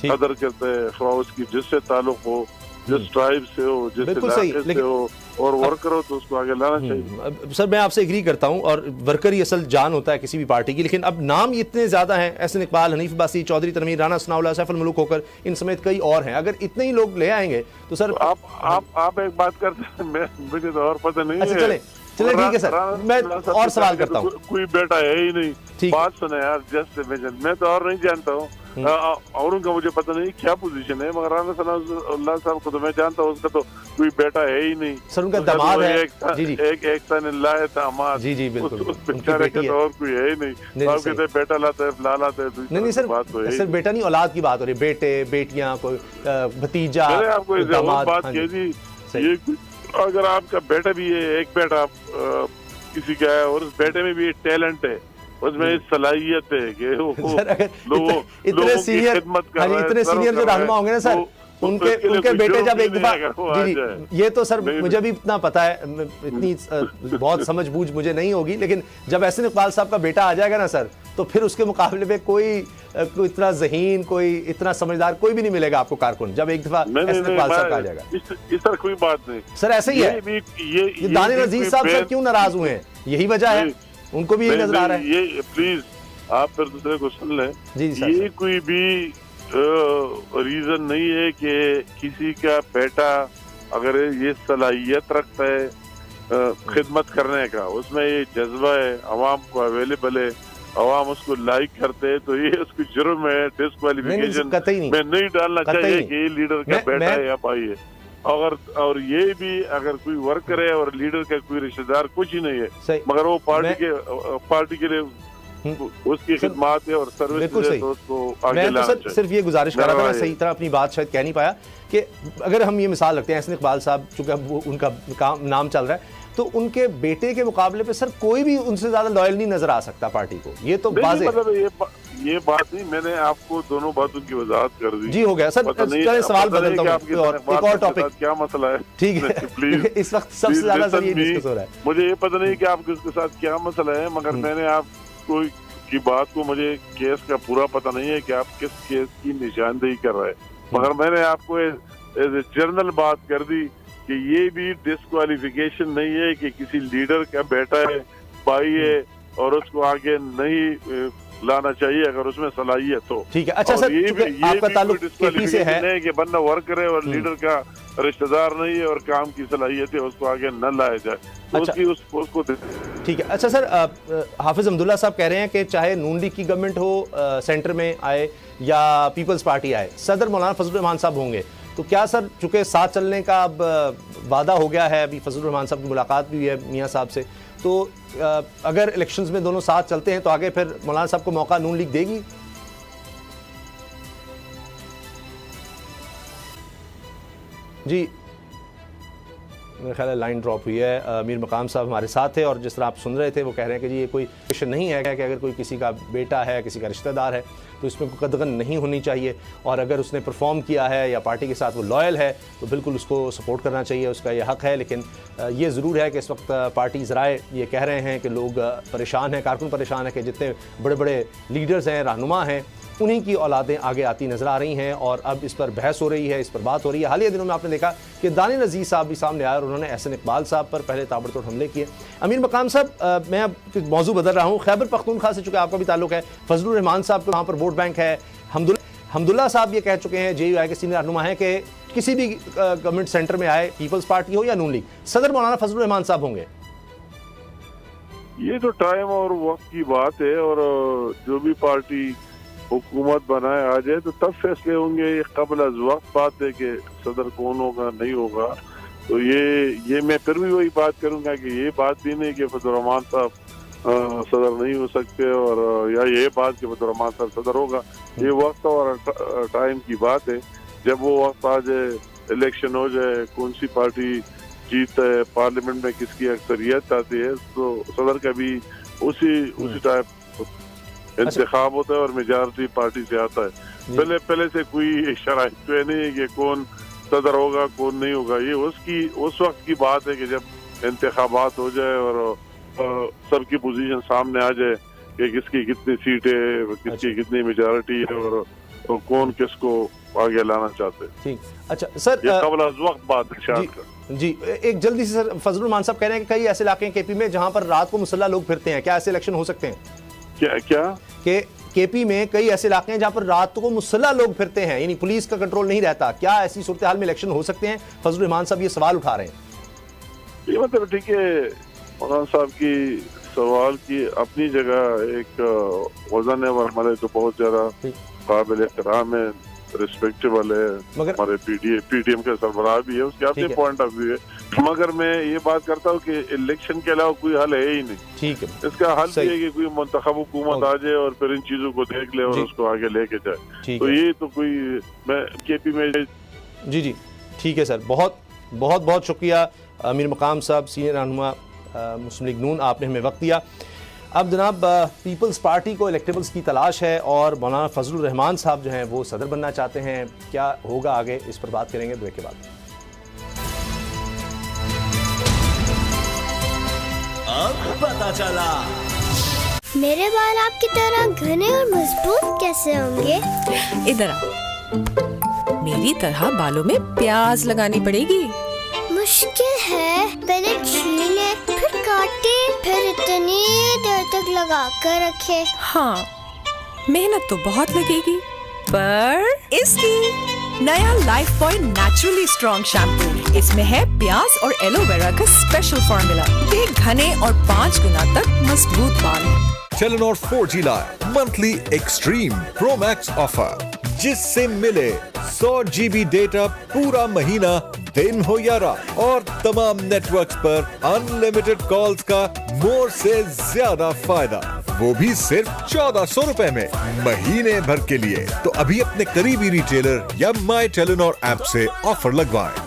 कदर करते हैं, खा उसकी जिससे ताल्लुक हो, जिस ट्राइब से हो, जिस इलाके से हो, और वर्कर हो तो उसको आगे लाना चाहिए। सर मैं आपसे एग्री करता हूं, और वर्कर ही असल जान होता है किसी भी पार्टी की, लेकिन अब नाम इतने ज्यादा हैं, एहसन इकबाल, हनीफ अब्बासी, चौधरी तनवीर, राना सनाउल्लाह, सैफ अल मुल्क होकर इन समेत कई और हैं, अगर इतने ही लोग ले आएंगे तो सर आप एक बात करते हैं, मुझे तो और पता नहीं। अच्छा चले ठीक है सर, मैं और सवाल करता हूँ। कोई बेटा है ही नहीं, बात सुने यार, जस्ट इमेजिन, मैं तो और नहीं जानता हूँ, और उनका मुझे पता नहीं क्या पोजीशन है, मगर राना सनाउल्लाह साहब को तो मैं जानता हूँ, उसका तो कोई बेटा है ही नहीं। सर उनका दामाद है, एक सन दामाद, जी बिल्कुल, बेचारे का तो और कोई है ही नहीं। आप कहते हैं बेटा लाता है, फला लाता है, नहीं सर, सर बेटा नहीं, औलाद की बात हो रही है, बेटे बेटियां, कोई भतीजा, आपको बात कह दी, ये अगर आपका बेटा भी है, एक बेटा किसी का है, और उस बेटे में भी टैलेंट है, उसमें सलाहियत है कि वो इतने सीनियर जो रहनुमा होंगे ना सर, उनके बेटे जब एक दफा जी ये तो सर मुझे भी इतना पता है, इतनी बहुत समझ बूझ मुझे नहीं होगी, लेकिन जब एहसन इकबाल साहब का बेटा आ जाएगा ना सर, तो फिर उसके मुकाबले में कोई इतना ज़हीन, कोई इतना समझदार कोई भी नहीं मिलेगा आपको कारकुन, जब एक दफा एहसन इकबाल साहब आ जाएगा। इस तरह कोई बात नहीं सर, ऐसे ही है। ये दानिश अजीज साहब सर क्यों नाराज हुए हैं, यही वजह है, उनको भी यही नजर आ रहा है। ये प्लीज आप फिर दूसरे को सुन लें, ये कोई भी रीजन नहीं है कि किसी का बेटा अगर ये सलाहियत रखता है खिदमत करने का, उसमें ये जज्बा है, अवाम को अवेलेबल है, अवाम उसको लाइक करते हैं, तो ये उसकी जुर्म है, डिस्क्वालिफिकेशन में नहीं डालना चाहिए कि ये लीडर का बेटा है या भाई है। और ये भी अगर कोई वर्कर है और लीडर का कोई रिश्तेदार कुछ ही नहीं है, मगर वो पार्टी के लिए उसकी खिदमत है और सर्विस है, तो उसको आगे लाना चाहिए। सिर्फ ये गुजारिश कर रहा था, मैं सही तरह अपनी बात शायद कह नहीं पाया, कि अगर हम ये मिसाल रखते हैं एहसन इकबाल साहब, चूंकि अब उनका नाम चल रहा है, तो उनके बेटे के मुकाबले पे सर कोई भी उनसे ज्यादा लॉयल नहीं नजर आ सकता पार्टी को, ये तो मतलब ये बात नहीं, मैंने आपको दोनों बातों की वजाहत कर दी। जी हो गया सर, सवाल बदलता हूँ, एक और टॉपिक, क्या मसला है? ठीक है प्लीज, इस वक्त सबसे ज्यादा सर ये डिस्कस हो रहा है। मुझे ये पता नहीं कि आपके उसके साथ क्या मसला है, मगर मैंने आपको की बात को, मुझे केस का पूरा पता नहीं है कि आप किस केस की निशानदेही कर रहे हैं, मगर मैंने आपको एज ए जर्नल बात कर दी कि ये भी डिस्क्वालिफिकेशन नहीं है कि किसी लीडर का बेटा है, भाई है, और उसको आगे नहीं लाना चाहिए अगर उसमें सलाहियत हो। ठीक है, अच्छा सर, आपका ताल्लुक केपी से है कि बंदा वर्कर है और लीडर का रिश्तेदार नहीं है और काम की सलाहियत है, उसको आगे न लाया जाए, तो अच्छा, उसको ठीक है। अच्छा सर, हाफिज अब्दुल्ला साहब कह रहे हैं कि चाहे नून लीग की गवर्नमेंट हो सेंटर में आए या पीपल्स पार्टी आए, सदर मौलाना फजलुर रहमान साहब होंगे, तो क्या सर चूंकि साथ चलने का अब वादा हो गया है, अभी फजलुर रहमान साहब की मुलाकात भी हुई है मियाँ साहब से, तो अगर इलेक्शंस में दोनों साथ चलते हैं तो आगे फिर मौलाना साहब को मौका नून लीग देगी? जी मेरे ख्याल है लाइन ड्रॉप हुई है। मीर मकाम साहब हमारे साथ थे, और जिस तरह आप सुन रहे थे वो कह रहे हैं कि जी ये कोई क्वेश्चन नहीं है कि अगर कोई किसी का बेटा है, किसी का रिश्तेदार है, तो इसमें कोई कदगन नहीं होनी चाहिए, और अगर उसने परफॉर्म किया है या पार्टी के साथ वो लॉयल है तो बिल्कुल उसको सपोर्ट करना चाहिए, उसका ये हक़ है। लेकिन ये ज़रूर है कि इस वक्त पार्टी ज़राए ये कह रहे हैं कि लोग परेशान हैं, कारकुन परेशान है कि जितने बड़े बड़े लीडर्स हैं, रहनुमा हैं, उन्हीं की औलादें आगे आती नजर आ रही हैं, और अब इस पर बहस हो रही है, इस पर बात हो रही है। हालिया दिनों में आपने देखा कि दानिश अजीज साहब भी सामने आए और उन्होंने एहसन इकबाल साहब पर पहले ताबड़तोड़ हमले किए। अमीर मकाम साहब, मैं अब मौजू बदल रहा हूँ, खैबर पख्तूनख्वा से चूँकि आपका भी ताल्लुक है, फजलुर रहमान साहब के वहाँ पर वोट बैंक है, हमदुल्ला साहब ये कह चुके हैं, JUI के सीनियर रहनुमा हैं, कि किसी भी गवर्नमेंट सेंटर में आए, पीपल्स पार्टी हो या नून लीग, सदर मौलाना फजलुर रहमान साहब होंगे। ये तो टाइम और वक्त की बात है, और जो भी पार्टी हुकूमत बनाए आ जाए तो तब फैसले होंगे। ये कबल अज वक्त बात है कि सदर कौन होगा नहीं होगा, तो ये मैं फिर भी वही बात करूंगा कि ये बात भी नहीं कि फजलुर रहमान साहब सदर नहीं हो सकते, और या ये बात कि फजलुर रहमान साहब सदर होगा, ये वक्त और टाइम की बात है। जब वो वक्त आ जाए, इलेक्शन हो जाए, कौन सी पार्टी जीत है, पार्लियामेंट में किसकी अक्सरियत आती है, तो सदर का भी उसी टाइप इंतखाब होता है और मेजॉरिटी पार्टी से आता है। पहले से कोई शराइत तो नहीं है कि कौन सदर होगा कौन नहीं होगा। ये उस वक्त की बात है कि जब इंतखाबात हो जाए और सबकी पोजीशन सामने आ जाए कि किसकी कितनी सीट है, किसकी कितनी मेजॉरिटी है और कौन किसको आगे लाना चाहते हैं। ठीक, अच्छा सर, ये कबल वक्त बात है शायद। जी, एक जल्दी से सर, फजलुर रहमान साहब कह रहे हैं कि कई ऐसे इलाके हैं केपी में जहां पर रात को मुसल्ला लोग फिरते हैं, क्या ऐसे इलेक्शन हो सकते हैं? क्या कि केपी में कई ऐसे इलाके हैं जहां पर रात को मुसल्ला लोग फिरते हैं, यानी पुलिस का कंट्रोल नहीं रहता, क्या ऐसी सूरत हाल में इलेक्शन हो सकते हैं? फजलुर रहमान साहब ये सवाल उठा रहे हैं। ये मतलब ठीक है, मौलाना साहब की सवाल की अपनी जगह एक वजन है और हमारे तो बहुत ज्यादा काबिल एहतराम है, रिस्पेक्टेबल है, हमारे पीटीएम के सरबराह भी है, उसके अपने पॉइंट ऑफ व्यू है। मगर मैं ये बात करता हूँ कि इलेक्शन के अलावा कोई हल है ही नहीं। ठीक है, इसका हल ये है कि कोई मुंतखब हुकूमत आ जाए और फिर इन चीजों को देख ले और उसको आगे लेके जाए। तो ये तो कोई मैं केपी में जी ठीक है सर, बहुत शुक्रिया अमीर मकाम साहब, सीनियर रहनुमा मुस्लिम लीग नून, आपने हमें वक्त दिया। अब जनाब पीपल्स पार्टी को इलेक्टेबल्स की तलाश है और मौलाना फजलुर रहमान साहब जो हैं वो सदर बनना चाहते हैं। क्या होगा आगे, इस पर बात करेंगे ब्रेक के बाद। अब पता चला मेरे बाल आपकी तरह घने और मजबूत कैसे होंगे? इधर आ, मेरी तरह बालों में प्याज लगानी पड़ेगी। मुश्किल है, पहले छीले फिर काटे फिर इतनी देर तक लगा कर रखे। हाँ, मेहनत तो बहुत लगेगी, पर इसकी नया life boy naturally strong shampoo, इसमें है प्याज और एलोवेरा का स्पेशल फॉर्मूला। ये घने और 5 गुना तक मजबूत बाल। टेलेनॉर 4G लाए monthly extreme pro max offer, जिससे मिले 100 GB डेटा पूरा महीना, दिन हो या रात, और तमाम नेटवर्क्स पर अनलिमिटेड कॉल्स का मोर से ज्यादा फायदा, वो भी सिर्फ 1400 रुपए में महीने भर के लिए। तो अभी अपने करीबी रिटेलर या माई टेलेनॉर ऐप से ऑफर लगवाएं।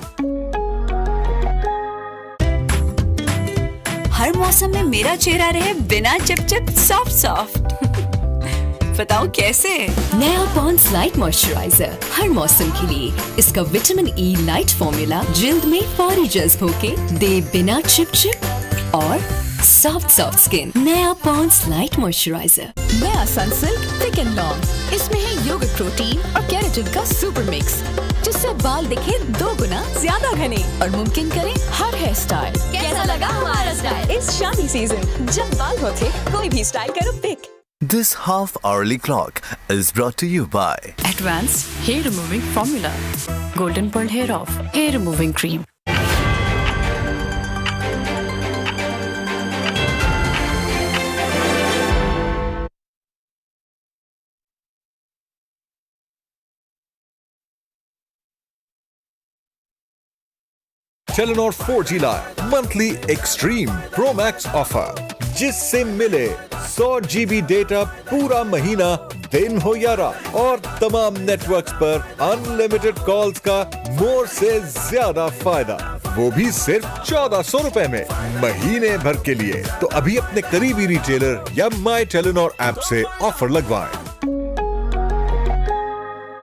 हर मौसम में मेरा चेहरा रहे बिना चिपचिप सॉफ्ट बताओ कैसे? नया पॉन्ड्स लाइट मॉइस्चराइजर हर मौसम के लिए। इसका विटामिन ई लाइट फॉर्मूला जिल्द में फौरी जज्ब होके दे बिना चिपचिप और सॉफ्ट स्किन। नया पॉन्ड्स लाइट मॉइस्चराइजर। नया सनसिल्क थिक एंड लॉन्ग, इसमें है योगर्ट प्रोटीन और केराटिन का सुपर मिक्स, जिससे बाल दिखे 2 गुना ज्यादा घने और मुमकिन करे हर हेयर स्टाइल। कैसा लगा हमारा स्टाइल इस शादी सीजन? जब बाल होते कोई भी स्टाइल करो pick. This half-hourly clock is brought to you by Advanced Hair Removing Formula, Golden Pearl Hair Off Hair Removing Cream. Telenor 4G लाए monthly extreme pro max offer, जिससे मिले 100 GB डेटा पूरा महीना, दिन हो या रात, और तमाम नेटवर्क्स पर अनलिमिटेड कॉल्स का मोर से ज्यादा फायदा, वो भी सिर्फ 1400 रुपए में महीने भर के लिए। तो अभी अपने करीबी रिटेलर या माई टेलेनॉर ऐप से ऑफर लगवाएं।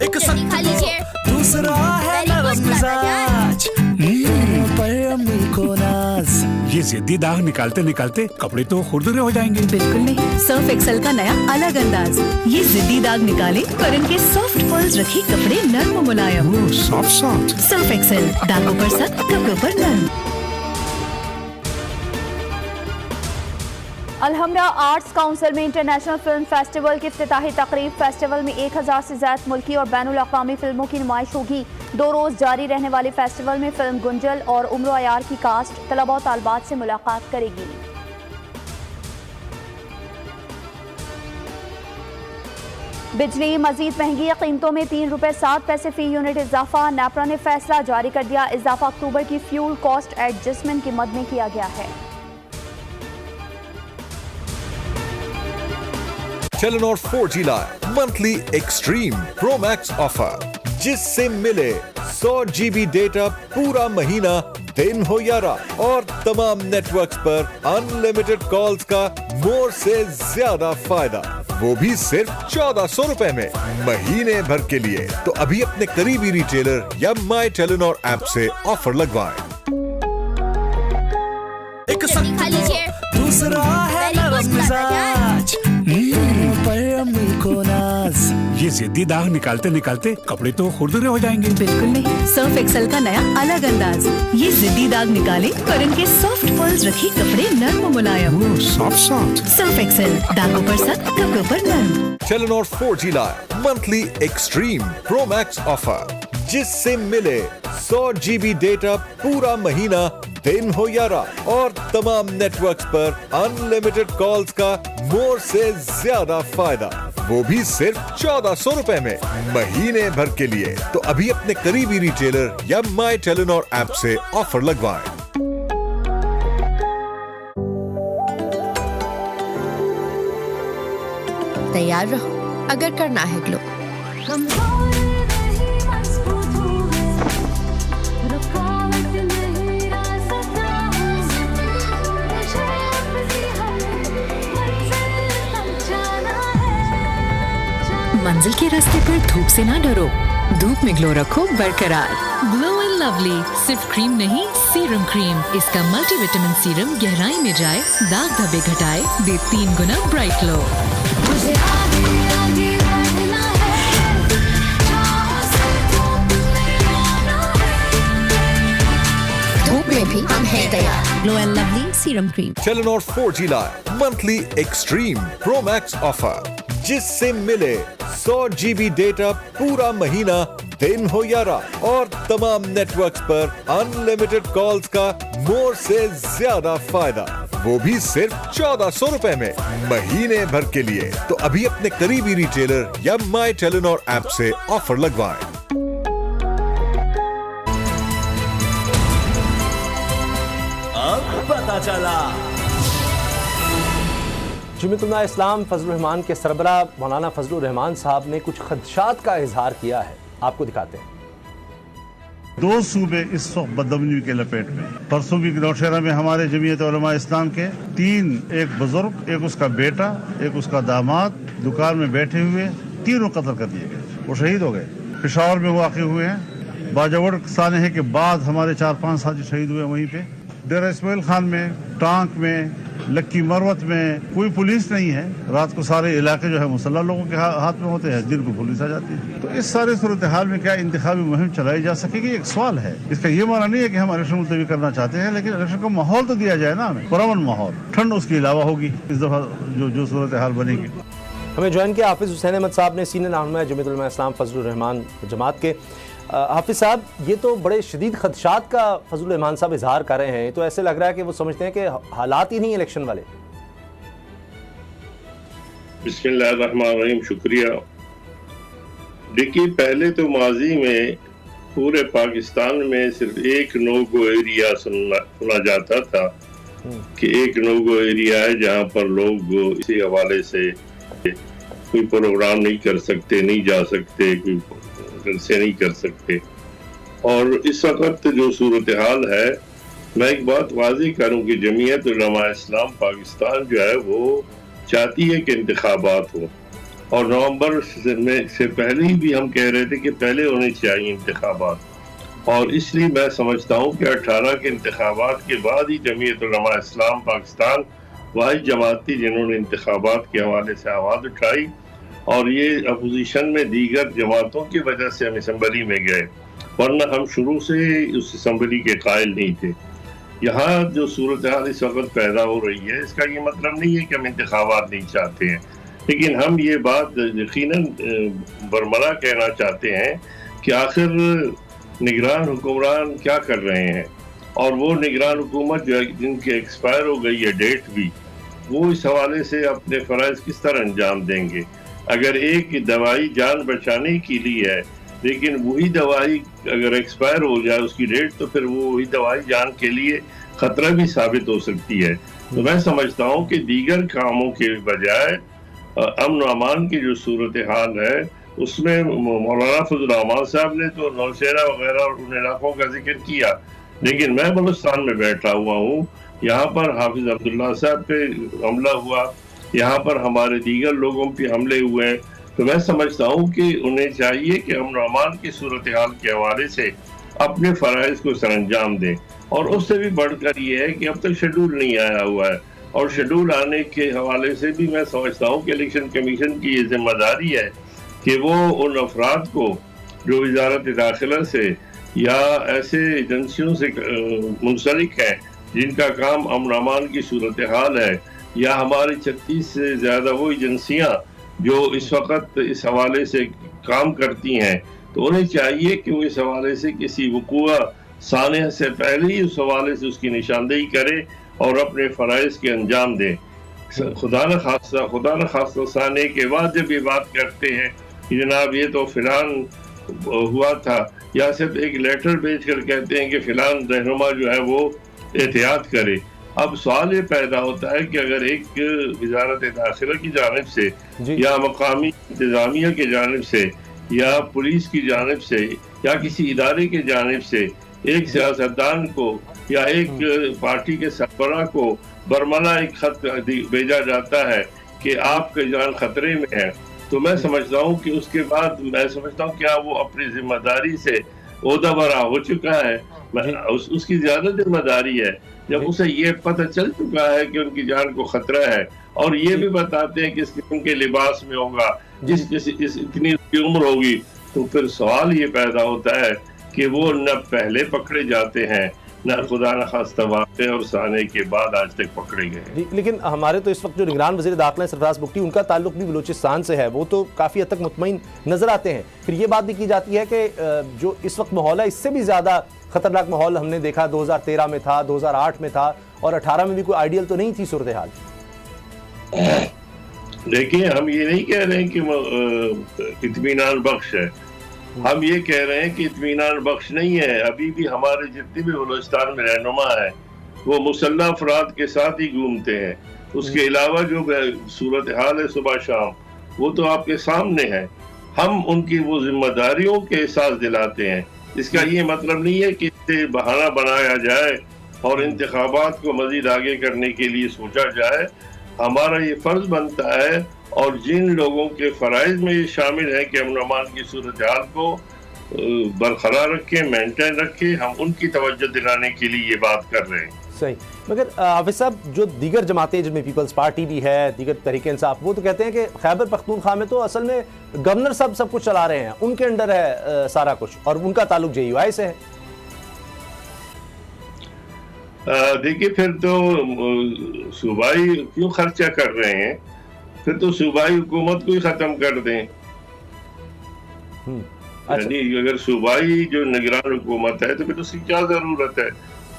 एक दूसरा है नरम मिजाज, पर अम्मी को नाज। ये जिद्दी दाग निकालते निकालते कपड़े तो खुरदुरे हो जाएंगे। बिल्कुल नहीं, सर्फ एक्सेल का नया अलग अंदाज। ये जिद्दी दाग निकाले पर इनके सॉफ्ट पर्ल्स रखी कपड़े नरम और मुलायम। सॉफ्ट सर्फ एक्सेल, दागों पर सख्त, कपड़ों पर नरम। अलहमरा आर्ट्स काउंसिल में इंटरनेशनल फिल्म फेस्टिवल की इफ्तिताही तकरीब। फेस्टिवल में 1000 से ज्यादा मुल्की और बैनुल अक़वामी फिल्मों की नुमाइश होगी। 2 रोज जारी रहने वाले फेस्टिवल में फिल्म गुंजल और उम्र अयार की कास्ट तलबा और तालबात से मुलाकात करेगी। बिजली मजीद महंगी, कीमतों में 3 रुपए 7 पैसे फी यूनिट इजाफा। नेपरा ने फैसला जारी कर दिया। इजाफा अक्टूबर की फ्यूल कॉस्ट एडजस्टमेंट की मद में किया गया है। टेलेनॉर 4G लाए monthly extreme pro max offer, जिससे मिले 100 GB डेटा पूरा महीना, दिन हो या रात, और तमाम नेटवर्क्स पर अनलिमिटेड कॉल्स का मोर से ज्यादा फायदा, वो भी सिर्फ 1400 रुपए में महीने भर के लिए। तो अभी अपने करीबी रिटेलर या माई टेलीनॉर ऐप से ऑफर लगवाएं। एक दूसरा है नरम मिजाज, पर अम्मी को नाज। ये जिद्दी दाग निकालते निकालते कपड़े तो खुरदुरे हो जाएंगे। बिल्कुल नहीं, सर्फ एक्सेल का नया अलग अंदाज। ये जिद्दी दाग निकाले और इनके सॉफ्ट पर्ल्स रखी कपड़े नरम और मुलायम। सॉफ्ट सर्फ एक्सेल, दागों पर सख्त, कपड़ों पर नरम। टेलीनॉर 4G लाए monthly extreme pro max offer, जिससे मिले 100 GB डेटा पूरा महीना, दिन हो या रात, और तमाम नेटवर्क्स पर अनलिमिटेड कॉल्स का मोर से ज्यादा फायदा, वो भी सिर्फ 1400 रुपए में महीने भर के लिए। तो अभी अपने करीबी रिटेलर या माई टेलीनॉर ऐप से ऑफर लगवाएं। तैयार रहो अगर करना है ग्लो। मंजिल के रास्ते पर धूप से ना डरो, धूप में ग्लो रखो बरकरार। ग्लो एंड लवली सिर्फ क्रीम नहीं, सीरम क्रीम। इसका मल्टीविटामिन सीरम गहराई में जाए, दाग धब्बे घटाए, दे 3 गुना ब्राइट ग्लो। धूप में भी हम हैं तैयार। Glow and lovely serum cream. Telenor 4G लाए monthly extreme pro max offer, जिससे मिले 100 GB डेटा पूरा महीना, दिन हो या रात, और तमाम नेटवर्क्स पर अनलिमिटेड कॉल्स का मोर से ज्यादा फायदा, वो भी सिर्फ 1400 रुपए में महीने भर के लिए। तो अभी अपने करीबी रिटेलर या माई टेलीनॉर ऐप से ऑफर लगवाएं। अब पता चला। जमीयतुल इस्लाम फजलुर रहमान के सरबराह मौलाना फजलुर रहमान साहब ने कुछ खदशात का इजहार किया है, आपको दिखाते हैं। 2 सूबे इस वक्त बदअमनी के लपेट में। परसों की नौशहरा में हमारे जमीयत उलमा इस्लाम के 3, एक बुजुर्ग, एक उसका बेटा, एक उसका दामाद, दुकान में बैठे हुए तीनों कत्ल कर दिए गए, वो शहीद हो गए। पेशावर में वाक़ हुए हैं। बाजवड़ सानहे के बाद हमारे 4-5 साथी शहीद हुए वहीं पे। डेरा इस्माइल खान में, टांक में, लक्की मरवत में कोई पुलिस नहीं है। रात को सारे इलाके जो है मुसल्लह लोगों के हाथ में होते हैं, दिन को पुलिस आ जाती है। तो इस सारे सूरत हाल में क्या इंतखाबी मुहिम चलाई जा सकेगी, एक सवाल है। इसका ये माना नहीं है कि हम इलेक्शन मुलतवी करना चाहते हैं, लेकिन इलेक्शन का माहौल तो दिया जाए ना हमें, पुरअमन माहौल। ठंड उसके अलावा होगी इस दफा जो सूरत हाल बनेगी। हमें ज्वाइन किया हाफिज हुसैन अहमद साहब ने, सीनियर रहनुमा जमीयतुल उलमा इस्लाम फजलुर रहमान जमात के। हाफिज साहब, ये तो बड़े शदीद खदशात का फजलुर रहमान साहब इजहार कर रहे हैं, तो ऐसे लग रहा है कि वो समझते हैं कि हालात ही नहीं इलेक्शन वाले। बिस्मिल्लाहिर्रहमानिर्रहीम, शुक्रिया। देखिए, पहले तो माजी में पूरे पाकिस्तान में सिर्फ एक नो गो एरिया सुना जाता था कि एक नो गो एरिया है जहाँ पर लोग इसी हवाले से कोई प्रोग्राम नहीं कर सकते, नहीं जा सकते, कोई से नहीं कर सकते। और इस वक्त जो सूरत हाल है, मैं एक बात वाज़ेह करूँ कि जमीयत उलमा इस्लाम पाकिस्तान जो है वो चाहती है कि इंतखाबात हो, और नवंबर से पहले ही भी हम कह रहे थे कि पहले होने चाहिए इंतखाबात। और इसलिए मैं समझता हूँ कि 18 के इंतखाबात के बाद ही जमीयत उलमा इस्लाम पाकिस्तान वाहिद जमात थी जिन्होंने इंतखाबात के हवाले से आवाज़ उठाई, और ये अपोजिशन में दीगर जमातों की वजह से हम असम्बली में गए, वरना हम शुरू से उस असम्बली के कायल नहीं थे। यहाँ जो सूरत हाल इस वक्त पैदा हो रही है, इसका ये मतलब नहीं है कि हम इंतखाबात नहीं चाहते हैं, लेकिन हम ये बात यकीनन बरमला कहना चाहते हैं कि आखिर निगरान हुक्मरान क्या कर रहे हैं, और वो निगरान हुकूमत जो है जिनकी एक्सपायर हो गई है डेट भी, वो इस हवाले से अपने फ़राइज़ किस तरह अंजाम देंगे। अगर एक दवाई जान बचाने के लिए है, लेकिन वही दवाई अगर एक्सपायर हो जाए उसकी डेट, तो फिर वो वही दवाई जान के लिए ख़तरा भी साबित हो सकती है। तो मैं समझता हूँ कि दीगर कामों के बजाय अमन और अमान की जो सूरत हाल है उसमें मौलाना फजल रहमान साहब ने तो नौशेरा वगैरह और उन इलाकों का जिक्र किया, लेकिन मैं बलूचिस्तान में बैठा हुआ हूँ, यहाँ पर हाफिज अब्दुल्ला साहब पे हमला हुआ, यहाँ पर हमारे दीगर लोगों पे हमले हुए हैं। तो मैं समझता हूँ कि उन्हें चाहिए कि अमन और अमान की सूरत हाल के हवाले से अपने फ़राइज़ को सरअंजाम दें। और उससे भी बढ़कर ये है कि अब तक शेड्यूल नहीं आया हुआ है, और शेड्यूल आने के हवाले से भी मैं समझता हूँ कि इलेक्शन कमीशन की ये जिम्मेदारी है कि वो उन अफराद को जो वजारत दाखिला से या ऐसे एजेंसियों से मुंसलिक हैं जिनका काम अमन अमान की सूरत हाल है, या हमारी 36 से ज़्यादा वो एजेंसियाँ जो इस वक्त इस हवाले से काम करती हैं, तो उन्हें चाहिए कि वो इस हवाले से किसी वक़ूआ साने से पहले ही उस हवाले से उसकी निशानदेही करे और अपने फ़राइज़ के अंजाम दें। खुदा न खास्ता साने के बाद जब ये बात करते हैं कि जनाब ये तो फिलान हुआ था, या सिर्फ एक लेटर भेज कर कहते हैं कि फिलान रहनुमा जो है वो एहतियात करे। अब सवाल ये पैदा होता है कि अगर एक वजारत दाखिला की जानिब से या मकामी इंतज़ामिया की जानिब से या पुलिस की जानिब से या किसी इदारे की जानिब से एक सियासतदान को या एक पार्टी के सरबराह को बरमला एक खत भेजा जाता है कि आपकी जान खतरे में है, तो मैं समझता हूँ कि उसके बाद मैं समझता हूँ क्या वो अपनी जिम्मेदारी से ओहदा बरा हो चुका है। उसकी ज्यादा जिम्मेदारी है जब उसे ये पता चल चुका है कि उनकी जान को खतरा है, और ये भी बताते हैं किस किस्म के लिबास में होगा, इतनी उम्र होगी, तो फिर सवाल ये पैदा होता है कि वो न पहले पकड़े जाते हैं न खुदा न खास्ता वाक़े और साने के बाद आज तक पकड़े गए। लेकिन हमारे तो इस वक्त जो निगरान वज़ीर दाखिला सरफराज बुगटी, उनका ताल्लुक भी बलूचिस्तान से है, वो तो काफ़ी हद तक मुतमईन नज़र आते हैं। फिर ये बात भी की जाती है कि जो इस वक्त माहौल है इससे भी ज़्यादा ख़तरनाक माहौल हमने देखा 2013 में था, 2008 में था, और 18 में भी कोई आइडियल तो नहीं थी सूरत हाल। देखिए, हम ये नहीं कह रहे हैं कि इत्मीनान बख्श है, हम ये कह रहे हैं कि इत्मीनान बख्श नहीं है। अभी भी हमारे जितने भी बलूचिस्तान में रहनुमा है वो मुसल्लह अफराद के साथ ही घूमते हैं। उसके अलावा जो सूरत हाल है सुबह शाम वो तो आपके सामने है। हम उनकी वो जिम्मेदारियों के एहसास दिलाते हैं। इसका ये मतलब नहीं है कि इससे बहाना बनाया जाए और इंतखाबात को मजीद आगे करने के लिए सोचा जाए। हमारा ये फर्ज बनता है, और जिन लोगों के फ़राइज़ में ये शामिल है कि अमन अमान की सूरत हाल को बरकरार रखें, मेंटेन रखें, हम उनकी तवज्जो दिलाने के लिए ये बात कर रहे हैं। सही। मगर हाफिज साहब, जो दीगर जमातें जिनमें पीपल्स पार्टी भी है, दीगर तहरीक इंसाफ, वो तो कहते हैं कि खैबर पख्तूनख्वा में तो असल में गवर्नर साहब सब कुछ चला रहे हैं, उनके अंडर है सारा कुछ, और उनका ताल्लुक JUI से है। देखिए, फिर तो सूबाई क्यों खर्चा कर रहे हैं, फिर तो सूबाई हुकूमत को ही खत्म कर दें। यानी अगर सूबाई जो निगरान हुकूमत है तो फिर उसकी क्या जरूरत है,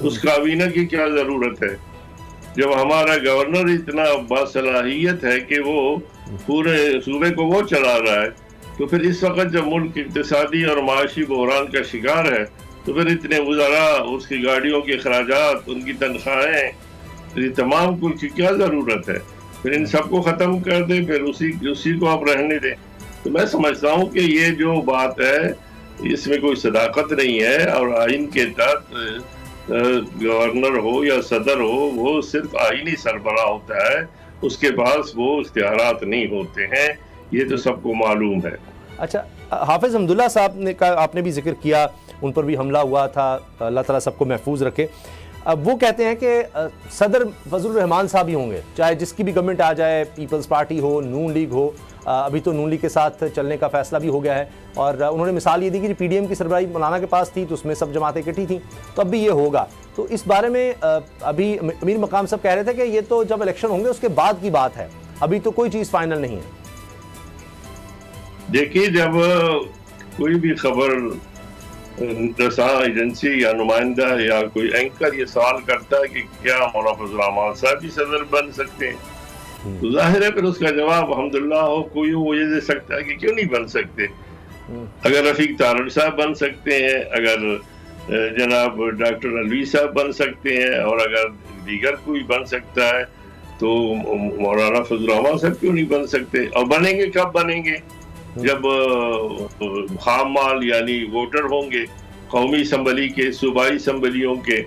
उस काबीना की क्या जरूरत है, जब हमारा गवर्नर इतना बासलाहियत है कि वो पूरे सूबे को वो चला रहा है। तो फिर इस वक्त जब मुल्क इक्तिसादी और माशी बहरान का शिकार है, तो फिर इतने वज़रा, उसकी गाड़ियों के अखराजात, उनकी तनख्वाहें, ये तमाम कुछ की क्या ज़रूरत है। फिर इन सबको ख़त्म कर दे, फिर उसी को आप रहने दें। तो मैं समझता हूँ कि ये जो बात है इसमें कोई सदाकत नहीं है, और आइन के तहत गवर्नर हो या सदर हो, वो सिर्फ आइनी सरबराह होता है, उसके पास वो इख्तियारात नहीं होते हैं, ये तो सबको मालूम है। अच्छा, हाफिज अब्दुल्ला साहब ने का आपने भी जिक्र किया, उन पर भी हमला हुआ था, अल्लाह ताला सबको महफूज रखे। अब वो कहते हैं कि सदर फजलुर रहमान साहब ही होंगे, चाहे जिसकी भी गवर्नमेंट आ जाए, पीपल्स पार्टी हो, नून लीग हो। अभी तो नून लीग के साथ चलने का फैसला भी हो गया है, और उन्होंने मिसाल ये दी कि PDM की सरबराही मौलाना के पास थी, तो उसमें सब जमातें इकट्ठी थी, तो अब भी ये होगा। तो इस बारे में अभी अमीर मकाम साहब कह रहे थे कि ये तो जब इलेक्शन होंगे उसके बाद की बात है, अभी तो कोई चीज़ फाइनल नहीं है। देखिए, जब कोई भी खबर रसा एजेंसी या नुमाइंदा या कोई एंकर ये सवाल करता है कि क्या मौलाना फजल रहमान साहब ही सदर बन सकते हैं, तो जाहिर है फिर उसका जवाब अल्हम्दुलिल्लाह हो, कोई वो ये दे सकता है कि क्यों नहीं बन सकते। अगर रफीक तारड़ साहब बन सकते हैं, अगर जनाब डॉक्टर अलवी साहब बन सकते हैं, और अगर दीगर कोई बन सकता है, तो मौलाना फजल रहमान साहब क्यों नहीं बन सकते? और बनेंगे कब बनेंगे? जब खाम माल यानी वोटर होंगे कौमी असम्बली के, सूबाई असम्बलियों के,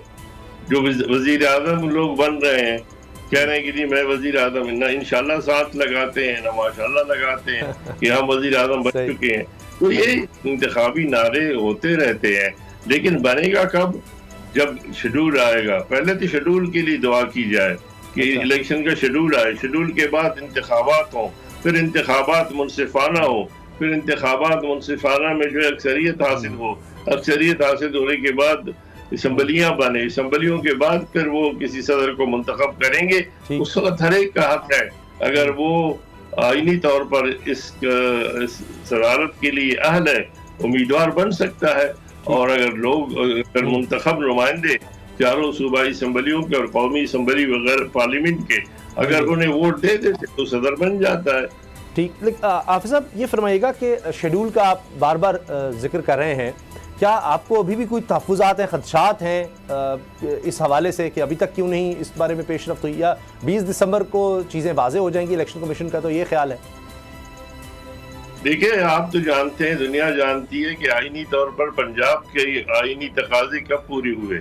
जो वजीर आजम लोग बन रहे हैं, कह रहे हैं कि जी मैं वजीर आजम, ना इंशाल्लाह साथ लगाते हैं ना माशाल्लाह लगाते हैं कि हम वजीर आजम बन चुके हैं। तो ये इंतखाबी नारे होते रहते हैं, लेकिन बनेगा कब? जब शेड्यूल आएगा। पहले तो शेड्यूल के लिए दुआ की जाए कि इलेक्शन का शेड्यूल आए, शेड्यूल के बाद इंतखाबात हों, फिर इंतखाबात मुनसिफाना हो, फिर इंतखाबात मुनसिफाना में जो अक्सरियत हासिल हो, अक्सरियत हासिल होने के बाद असम्बलियाँ बने, असम्बलियों के बाद फिर वो किसी सदर को मुंतखब करेंगे। उस वक्त हर एक का हक है, अगर वो आईनी तौर पर इस सदारत के लिए अहल है, उम्मीदवार बन सकता है। और अगर मुंतखब नुमाइंदे चारों सूबाई असम्बलियों के और कौमी असम्बली वगैरह पार्लियामेंट के अगर उन्हें वोट दे देते तो सदर बन जाता है। ठीक, लेकिन हाफिज साहब ये फरमाइएगा कि शेड्यूल का आप बार बार जिक्र कर रहे हैं, क्या आपको अभी भी कोई तहफ़्फ़ुज़ात हैं, खदशात हैं इस हवाले से कि अभी तक क्यों नहीं इस बारे में पेशरफ्त हुई, या 20 दिसंबर को चीज़ें वाज़ेह हो जाएंगी इलेक्शन कमीशन का, तो ये ख्याल है? देखिए, आप तो जानते हैं, दुनिया जानती है कि आईनी तौर पर पंजाब के आईनी तकाजे कब पूरे हुए।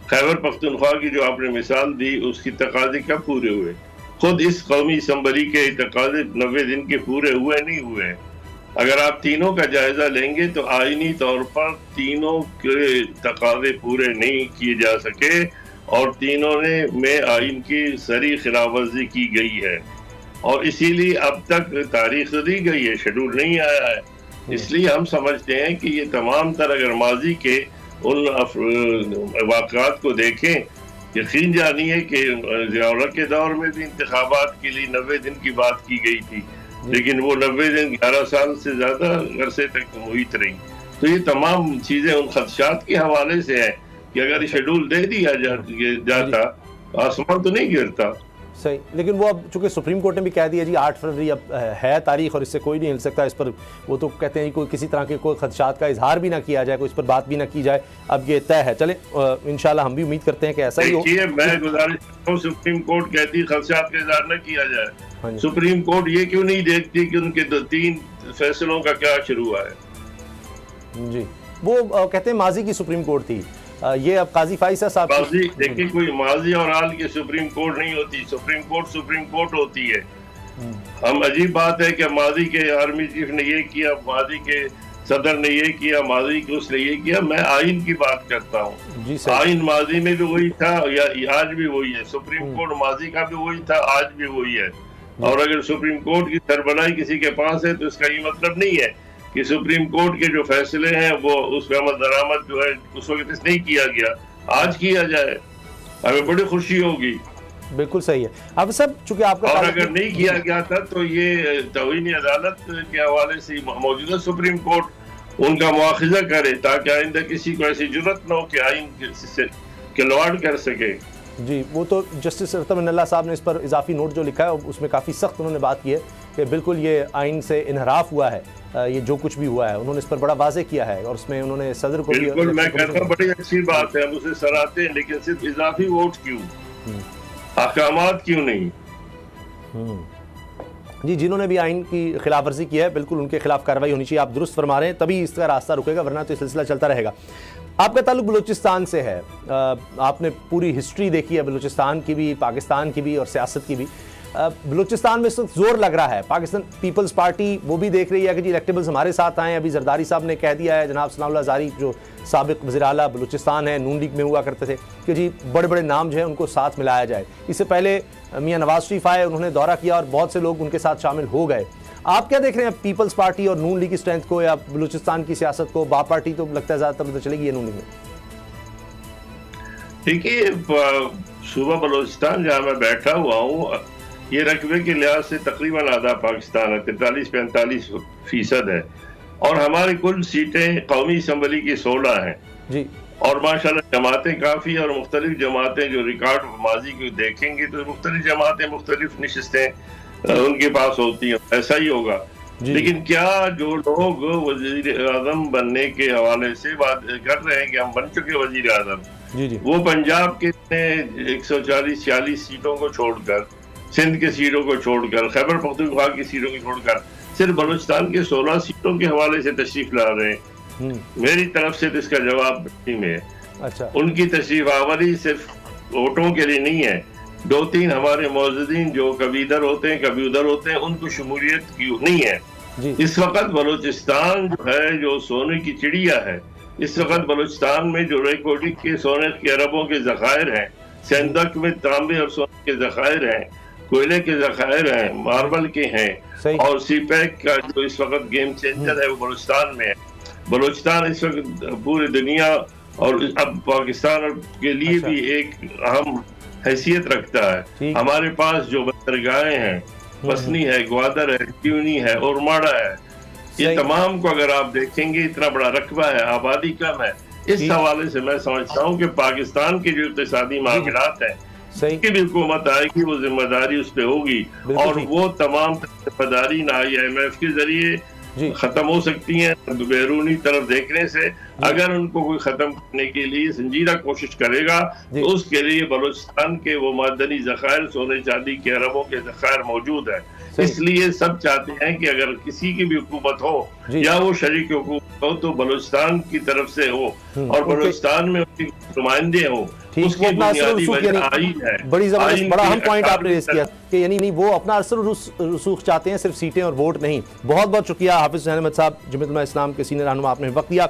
खैबर पख्तूनख्वा की जो आपने मिसाल दी, उसकी तकाजे कब पूरे हुए? खुद इस कौमी असम्बली के तकाजे 90 दिन के पूरे हुए नहीं हुए। अगर आप तीनों का जायजा लेंगे तो आईनी तौर पर तीनों के तकाजे पूरे नहीं किए जा सके और तीनों में आइन की सरी खिलाफवर्जी की गई है, और इसीलिए अब तक तारीख तो दी गई है, शेड्यूल नहीं आया है। इसलिए हम समझते हैं कि ये तमाम तर अगर माजी के उन वाक़ात को देखें, यकीन जानिए कि ज़िया-उल-हक़ के दौर में भी इंतखाबात के लिए 90 दिन की बात की गई थी, लेकिन वो 90 दिन 11 साल से ज़्यादा अरसे तक मुहित रही। तो ये तमाम चीज़ें उन खदशात के हवाले से है कि अगर शेड्यूल दे दिया जाता आसमान तो नहीं गिरता। सही, लेकिन वो अब चूंकि सुप्रीम कोर्ट ने भी कह दिया जी 8 फरवरी अब है तारीख और इससे कोई नहीं हिल सकता, इस पर वो तो कहते हैं कोई किसी तरह के कोई खदशात का इजहार भी ना किया जाए, कोई इस पर बात भी ना की जाए, अब ये तय है। चले इंशाल्लाह हम भी उम्मीद करते हैं कि ऐसा ही हो। मैं गुजारिश करता हूं, सुप्रीम कोर्ट कहती है खदशात का इजहार न किया जाए, सुप्रीम कोर्ट ये क्यों नहीं देखती कि उनके 3 फैसलों का क्या शुरू हुआ है? जी, वो कहते हैं माजी की सुप्रीम कोर्ट थी, ये अब काजी फाइसा साहब। देखिए, कोई माजी और हाल की सुप्रीम कोर्ट नहीं होती, सुप्रीम कोर्ट होती है। हम अजीब बात है कि माजी के आर्मी चीफ ने ये किया, माजी के सदर ने ये किया, माजी के उसने ये किया। मैं आइन की बात करता हूँ। आइन माजी में भी वही था या आज भी वही है, सुप्रीम कोर्ट माजी का भी वही था, आज भी वही है। और अगर सुप्रीम कोर्ट की सरबराही किसी के पास है तो इसका ये मतलब नहीं है कि सुप्रीम कोर्ट के जो फैसले हैं वो उस पर अमल दरामद जो है उस वक्त नहीं किया गया, आज किया जाए, हमें बड़ी खुशी होगी। बिल्कुल सही है। अब सब चूंकि आपका और अगर नहीं किया गया था तो ये तौहीन अदालत के हवाले से मौजूदा सुप्रीम कोर्ट उनका मुआखजा करे ताकि आइंदा किसी को ऐसी जरूरत न हो कि आइन से खिलवाड़ कर सके। जी, वो तो जस्टिस रतन साहब ने इस पर इजाफी नोट जो लिखा है उसमें काफ़ी सख्त उन्होंने बात की है कि बिल्कुल ये आइन से इनहराफ हुआ है, ये जो कुछ भी हुआ है उन्होंने इस पर बड़ा वाज़े किया है, और उसमें उन्होंने सदर को बिल्कुल मैं कहता हूँ बड़ी अच्छी बात है, हम उसे सराहते हैं, लेकिन सिर्फ इजाफी वोट क्यों, अहकामात क्यों नहीं? जी, जिन्होंने भी आइन की खिलाफ वर्जी की है बिल्कुल उनके खिलाफ कार्रवाई होनी चाहिए। आप दुरुस्त फरमा रहे हैं, तभी इसका रास्ता रुकेगा, वरना तो ये सिलसिला चलता रहेगा। आपका ताल्लुक बलूचिस्तान से है, आपने पूरी हिस्ट्री देखी है बलूचिस्तान की भी, पाकिस्तान की भी और सियासत की भी। बलूचिस्तान में इस वक्त जोर लग रहा है, पाकिस्तान पीपल्स पार्टी वो भी देख रही है कि जी इलेक्टेबल्स हमारे साथ आए। अभी जरदारी साहब ने कह दिया है, जनाब सनाउल्लाह ज़ारी जो साबिक वज़ीर आला बलूचिस्तान है, नून लीग में हुआ करते थे, कि जी बड़े बड़े नाम जो है उनको साथ मिलाया जाए। इससे पहले मियाँ नवाज शरीफ आए, उन्होंने दौरा किया और बहुत से लोग उनके साथ शामिल हो गए। आप क्या देख रहे हैं पीपल्स पार्टी और नून लीग की स्ट्रेंथ को, या बलूचिस्तान की सियासत को? बाप पार्टी तो लगता है ज़्यादातर उधर चलेगी नून लीग में। देखिए, सूबा बलूचिस्तान जहाँ मैं बैठा हुआ हूँ, ये रकबे के लिहाज से तकरीबन आधा पाकिस्तान है, 43-45% है, और हमारी कुल सीटें कौमी असम्बली की 16 हैं जी। और माशाल्लाह जमातें काफ़ी, और मुख्तलिफ जमातें जो रिकॉर्ड माजी को देखेंगे तो मुख्तलिफ जमातें मुख्तलिफ नशिस्तें उनके पास होती हैं, ऐसा ही होगा। लेकिन क्या जो लोग वजीर आजम बनने के हवाले से बात कर रहे हैं कि हम बन चुके वजीर आजम, वो पंजाब के 140-46 सीटों को छोड़कर सिंध की सीटों को छोड़कर, खैबर पख्तूनख्वा की सीटों को छोड़कर सिर्फ बलूचिस्तान के 16 सीटों के हवाले से तशरीफ ला रहे हैं। मेरी तरफ से तो इसका जवाब नहीं है। अच्छा, उनकी तशरीफ आवरी सिर्फ वोटों के लिए नहीं है। 2-3 हमारे मौजूदीन जो कभी इधर होते हैं कभी उधर होते हैं, उनको शमूलियत की नहीं है। इस वक्त बलूचिस्तान जो है जो सोने की चिड़िया है। इस वक्त बलूचिस्तान में जो रेकोर्डिंग के सोने के अरबों के जखायर हैं, सेंधक में तांबे और सोने के जखायर हैं, कोयले के जखायर हैं, मार्बल के हैं, और सीपैक का जो इस वक्त गेम चेंजर है वो बलूचिस्तान में है। बलूचिस्तान इस वक्त पूरी दुनिया और अब पाकिस्तान के लिए भी एक अहम हैसियत रखता है। हमारे पास जो बंदरगाहें हैं, पसनी है, ग्वादर है, ट्यूनी है, उरमाड़ा है, ये तमाम को अगर आप देखेंगे इतना बड़ा रकबा है, आबादी कम है। इस हवाले से मैं समझता हूँ कि पाकिस्तान के जो इक़्तिसादी मामलात हैं की भी हुकूमत आएगी, वो जिम्मेदारी उस पर होगी, और वो तमाम जिम्मेदारी ना IMF के जरिए खत्म हो सकती हैं बैरूनी तरफ देखने से। अगर उनको कोई खत्म करने के लिए संजीदा कोशिश करेगा तो उसके लिए बलूचिस्तान के वो मादनी जखायर, सोने चांदी के अरबों के जखायर मौजूद है। इसलिए सब चाहते हैं कि अगर किसी की भी हुकूमत हो या वो शरीक हुकूमत हो तो बलूचिस्तान की तरफ से हो और बलूचिस्तान में उनके नुमाइंदे हो। उसकी बुनियादी वजह आई है, बड़ी जबरदस्त, बड़ा अहम पॉइंट आपने रेज किया कि यानी नहीं वो अपना असर रसूख चाहते हैं, सिर्फ सीटें और वोट नहीं। बहुत बहुत शुक्रिया हाफिज अहमद साहब, जमीयत उलमा इस्लाम के सीनियर रहनुमा, आपने वक्त दिया।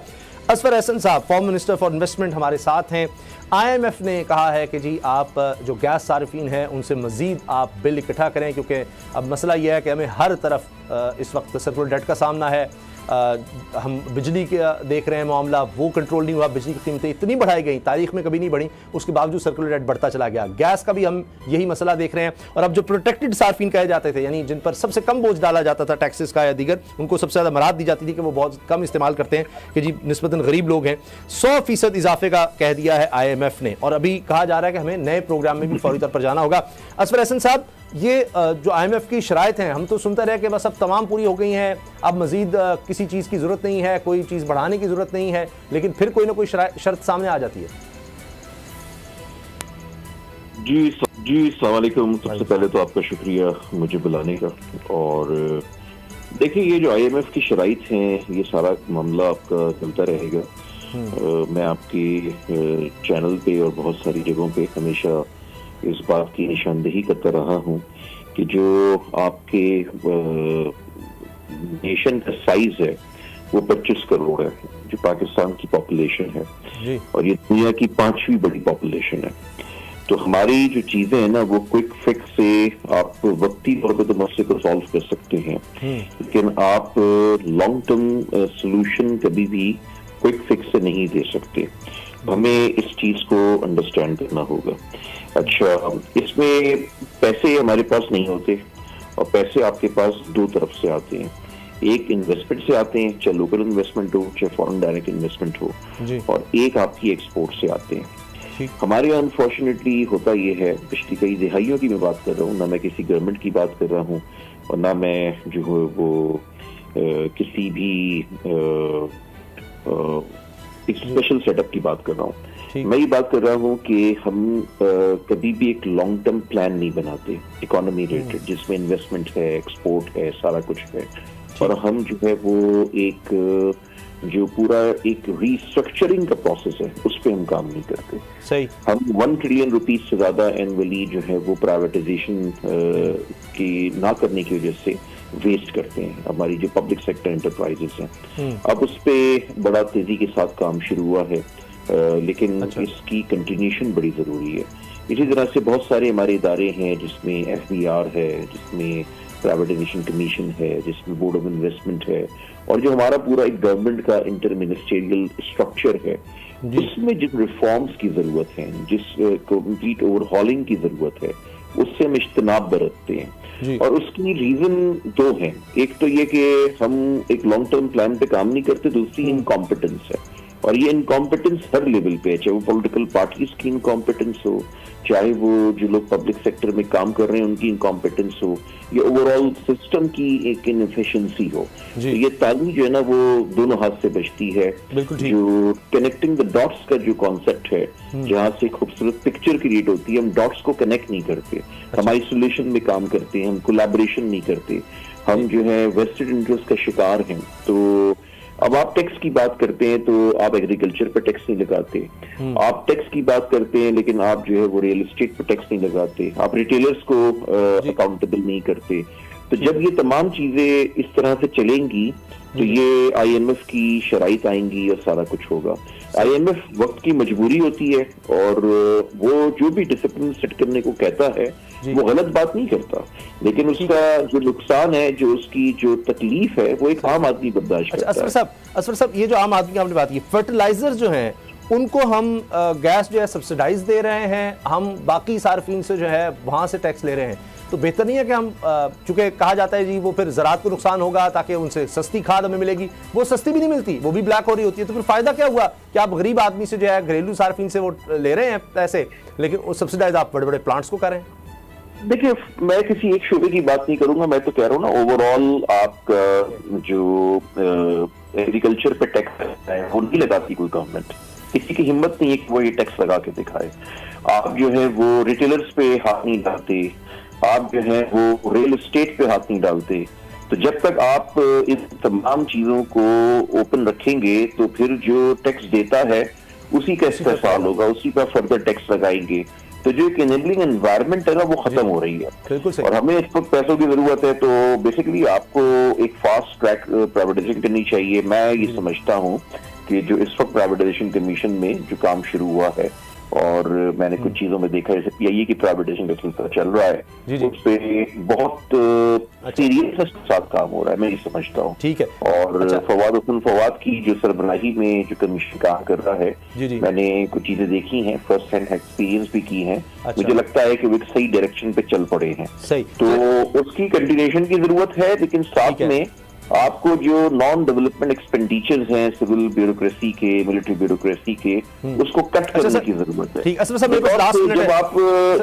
असफर अहसन साहब, फॉर्मर मिनिस्टर फॉर इन्वेस्टमेंट, हमारे साथ हैं। IMF ने कहा है कि जी आप जो गैस सार्फिन हैं उनसे मज़ीद आप बिल इकट्ठा करें, क्योंकि अब मसला यह है कि हमें हर तरफ इस वक्त सर्कुलर डेट का सामना है। हम बिजली का देख रहे हैं मामला, वो कंट्रोल नहीं हुआ, बिजली की कीमतें इतनी बढ़ाई गई, तारीख में कभी नहीं बढ़ी, उसके बावजूद सर्कुलर रेट बढ़ता चला गया। गैस का भी हम यही मसला देख रहे हैं। और अब जो प्रोटेक्टेड सार्फिन कहे जाते थे, यानी जिन पर सबसे कम बोझ डाला जाता था टैक्सेस का या दीगर, उनको सबसे ज़्यादा मराद दी जाती थी कि वो बहुत कम इस्तेमाल करते हैं, कि जी निस्बतन गरीब लोग हैं। 100% इजाफे का कह दिया है IMF ने, और अभी कहा जा रहा है कि हमें नए प्रोग्राम में भी फौरी तौर पर जाना होगा। असफर अहसन साहब, ये जो IMF की शराइत हैं, हम तो सुनते रहे कि बस अब तमाम पूरी हो गई हैं, अब मजीद किसी चीज़ की ज़रूरत नहीं है, कोई चीज़ बढ़ाने की ज़रूरत नहीं है, लेकिन फिर कोई ना कोई शर्त सामने आ जाती है। जी अस्सलाम वालेकुम। सबसे पहले तो आपका शुक्रिया मुझे बुलाने का। और देखिए, ये जो IMF की शराइत हैं, ये सारा मामला आपका चलता रहेगा। मैं आपकी चैनल पे और बहुत सारी जगहों पे हमेशा इस बात की निशानदेही करता रहा हूँ कि जो आपके नेशन का साइज है वो 25 करोड़ है, जो पाकिस्तान की पॉपुलेशन है, और ये दुनिया की 5वीं बड़ी पॉपुलेशन है। तो हमारी जो चीजें हैं ना, वो क्विक फिक्स से आप वक्ती तौर पे तो मसले को सॉल्व कर सकते हैं, लेकिन आप लॉन्ग टर्म सोल्यूशन कभी भी क्विक फिक्स से नहीं दे सकते। हमें इस चीज को अंडरस्टैंड करना होगा। अच्छा, इसमें पैसे हमारे पास नहीं होते, और पैसे आपके पास दो तरफ से आते हैं। एक इन्वेस्टमेंट से आते हैं, चाहे लोकल इन्वेस्टमेंट हो चाहे फॉरेन डायरेक्ट इन्वेस्टमेंट हो, और एक आपकी एक्सपोर्ट से आते हैं। हमारे यहाँ अनफॉर्चुनेटली होता ये है, पिछली कई दिहाइयों की मैं बात कर रहा हूँ, ना मैं किसी गवर्नमेंट की बात कर रहा हूँ और ना मैं जो है वो किसी भी एक स्पेशल सेटअप की बात कर रहा हूँ। मैं ये बात कर रहा हूँ कि हम कभी भी एक लॉन्ग टर्म प्लान नहीं बनाते इकोनॉमी रिलेटेड, जिसमें इन्वेस्टमेंट है, एक्सपोर्ट है, सारा कुछ है, और हम जो है वो एक जो पूरा एक रीस्ट्रक्चरिंग का प्रोसेस है उस पर हम काम नहीं करते। सही, हम 1 ट्रिलियन रुपीज से ज्यादा एनुअली जो है वो प्राइवेटाइजेशन की ना करने की वजह से वेस्ट करते हैं, हमारी जो पब्लिक सेक्टर एंटरप्राइजेस हैं। अब उस पे बड़ा तेजी के साथ काम शुरू हुआ है, लेकिन इसकी कंटिन्यूशन बड़ी जरूरी है। इसी तरह से बहुत सारे हमारे इदारे हैं जिसमें FBR है, जिसमें प्राइवेटाइजेशन कमीशन है, जिसमें बोर्ड ऑफ इन्वेस्टमेंट है, और जो हमारा पूरा एक गवर्नमेंट का इंटर मिनिस्ट्रियल स्ट्रक्चर है, उसमें जिन रिफॉर्म्स की जरूरत है, जिस कंप्लीट ओवरहॉलिंग की जरूरत है, उससे हम इज्तनाब बरतते हैं। और उसकी रीजन दो हैं। एक तो ये कि हम एक लॉन्ग टर्म प्लान पे काम नहीं करते, दूसरी इनकॉम्पिटेंस है। और ये इनकॉम्पिटेंस हर लेवल पे है, चाहे वो पॉलिटिकल पार्टीज की इनकॉम्पिटेंस हो, चाहे वो जो लोग पब्लिक सेक्टर में काम कर रहे हैं उनकी इनकॉम्पिटेंस हो, या ओवरऑल सिस्टम की एक इनएफिशिएंसी हो। तो ये ताली जो है ना वो दोनों हाथ से बचती है। जो कनेक्टिंग द डॉट्स का जो कॉन्सेप्ट है, जहाँ से खूबसूरत पिक्चर क्रिएट होती है, हम डॉट्स को कनेक्ट नहीं करते, हम आइसोलेशन में काम करते हैं, हम कोलैबोरेशन नहीं करते, हम जो है वेस्टेड इंटरेस्ट का शिकार हैं। तो अब आप टैक्स की बात करते हैं तो आप एग्रीकल्चर पर टैक्स नहीं लगाते, आप टैक्स की बात करते हैं लेकिन आप जो है वो रियल एस्टेट पर टैक्स नहीं लगाते, आप रिटेलर्स को अकाउंटेबल नहीं करते। तो जब ये तमाम चीजें इस तरह से चलेंगी तो ये IMF की शराइत आएंगी और सारा कुछ होगा। IMF वक्त की मजबूरी होती है और वो जो भी डिसिप्लिन सेट करने को कहता है वो गलत बात नहीं करता, लेकिन उसका जो नुकसान है, जो उसकी जो तकलीफ है, वो एक आम आदमी बर्दाश्त करता है। असफर साहब, ये जो आम आदमी की आपने बात की, फर्टिलाइजर जो हैं उनको हम गैस जो है सब्सिडाइज दे रहे हैं, हम बाकी सार्फिन से जो है वहां से टैक्स ले रहे हैं, तो बेहतर नहीं है कि हम, चूंकि कहा जाता है जी वो फिर ज़राअत को नुकसान होगा ताकि उनसे सस्ती खाद हमें मिलेगी, वो सस्ती भी नहीं मिलती, वो भी ब्लैक हो रही होती है, तो फिर फायदा क्या हुआ कि आप गरीब आदमी से जो है घरेलू सार्फिन से वो ले रहे हैं पैसे, लेकिन सब्सिडाइज आप बड़े बड़े प्लांट्स को करें। देखिए, मैं किसी एक शोबे की बात नहीं करूंगा, मैं तो कह रहा हूँ ना ओवरऑल आपका जो एग्रीकल्चर पे टैक्स है वो नहीं लगाती कोई गवर्नमेंट, किसी की हिम्मत नहीं है कि वो ये टैक्स लगा के दिखाए। आप जो है वो रिटेलर्स पे हाथ नहीं डालते, आप जो है वो रियल एस्टेट पे हाथ नहीं डालते। तो जब तक आप इन तमाम चीजों को ओपन रखेंगे तो फिर जो टैक्स देता है उसी का इस्तेमाल होगा, उसी का फर्दर टैक्स लगाएंगे। तो जो एक एनेबलिंग एनवायरनमेंट है ना वो खत्म हो रही है और हमें इस वक्त पैसों की जरूरत है। तो बेसिकली आपको एक फास्ट ट्रैक प्राइवेटाइजेशन करनी चाहिए। मैं ये समझता हूँ कि जो इस वक्त प्राइवेटाइजेशन कमीशन में जो काम शुरू हुआ है और मैंने कुछ चीजों में देखा, जैसे PIA की प्राइवेटाइजेशन का सिलसिला चल रहा है, उस पे बहुत सीरियस के साथ काम हो रहा है, मैं ये समझता हूँ। ठीक है। और फवाद की जो सरबराही में जो कमीशन काम कर रहा है, मैंने कुछ चीजें देखी हैं, फर्स्ट हैंड एक्सपीरियंस भी की हैं। मुझे लगता है कि वो एक सही डायरेक्शन पे चल पड़े हैं। तो उसकी कंटिन्यूएशन की जरूरत है, लेकिन साथ में आपको जो नॉन डेवलपमेंट एक्सपेंडिचर्स हैं सिविल ब्यूरोक्रेसी के, मिलिट्री ब्यूरोक्रेसी के, उसको कट करने की जरूरत है। जब आप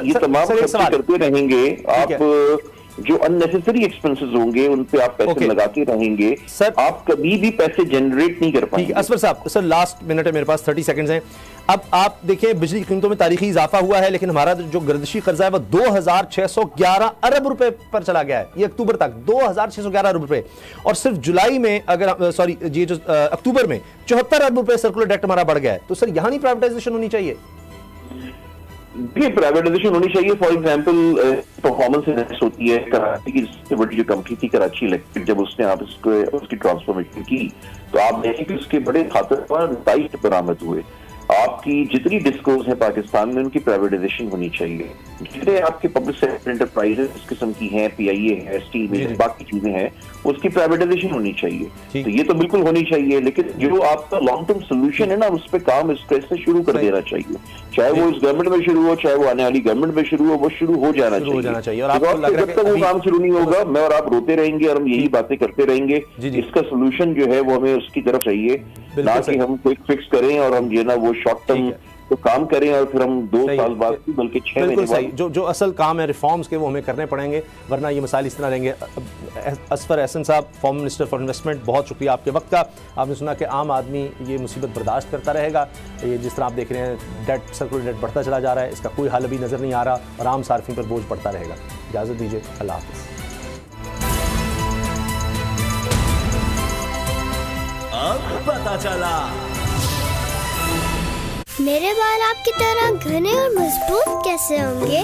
ये तमाम खर्चे करते रहेंगे, आप जो अननेसेसरी एक्सपेंसेस होंगे उन पे आप पैसे लगाते रहेंगे, आप कभी भी पैसे जनरेट नहीं कर पाएंगे। असफर साहब, सर लास्ट मिनट है मेरे पास, 30 सेकंड्स हैं। अब आप देखिए बिजली की कीमतों में तारीखी इजाफा हुआ है, लेकिन हमारा जो गर्दिशी कर्जा है वो 2611 अरब रुपए पर चला गया है, ये अक्टूबर तक 2611 अरब रुपए, और सिर्फ जुलाई में अगर सॉरी ये जो अक्टूबर में 74 अरब रुपए सर्कुलर डेट हमारा बढ़ गया है। तो सर यहाँ नहीं प्राइवेटाइजेशन होनी चाहिए? देखिए, प्राइवेटाइजेशन होनी चाहिए। फॉर एग्जांपल परफॉर्मेंस इंडेक्स होती है, कराची की सबसे बड़ी जो कंपनी थी कराची इलेक्ट्रिक, जब उसने आप उसकी ट्रांसफॉर्मेशन की तो आप देखें कि उसके बड़े खाते पर नताइज बरामद हुए। आपकी जितनी डिस्कोज है पाकिस्तान में उनकी प्राइवेटाइजेशन होनी चाहिए। जितने आपके पब्लिक सेक्टर एंटरप्राइजेस इस किस्म की हैं, PIA है, स्टील में बाकी चीजें हैं, उसकी प्राइवेटाइजेशन होनी चाहिए। तो ये तो बिल्कुल होनी चाहिए, लेकिन जो आपका लॉन्ग टर्म सोल्यूशन है ना उस पर काम इस तरह से शुरू कर देना चाहिए। चाहे वो इस गवर्नमेंट में शुरू हो, चाहे वो आने वाली गवर्नमेंट में शुरू हो, वो शुरू हो जाना चाहिए। और जब तक वो काम शुरू नहीं होगा, मैं और आप रोते रहेंगे और हम यही बातें करते रहेंगे। इसका सोल्यूशन जो है वो हमें उसकी तरफ चाहिए, ना कि हम क्विक फिक्स करें और हम जो ना वो शॉर्ट टर्म तो काम करें और फिर हम 2 साल बाद बल्कि 6 महीने बाद जो असल काम है रिफॉर्म्स के वो हमें करने पड़ेंगे, वरना ये मसाइल इस तरह रहेंगे। असफर एहसन साहब, फॉर्मर मिनिस्टर फॉर इन्वेस्टमेंट, बहुत शुक्रिया आपके वक्त का। आपने सुना कि आम आदमी ये मुसीबत बर्दाश्त करता रहेगा, ये जिस तरह आप देख रहे हैं डेट सर्कुलर डेट बढ़ता चला जा रहा है, इसका कोई हल अभी नजर नहीं आ रहा और आम सार्फिन पर बोझ पड़ता रहेगा। इजाजत दीजिए, अल्लाह हाफ़िज़। अब पता चला मेरे बाल आपकी तरह घने और मजबूत कैसे होंगे?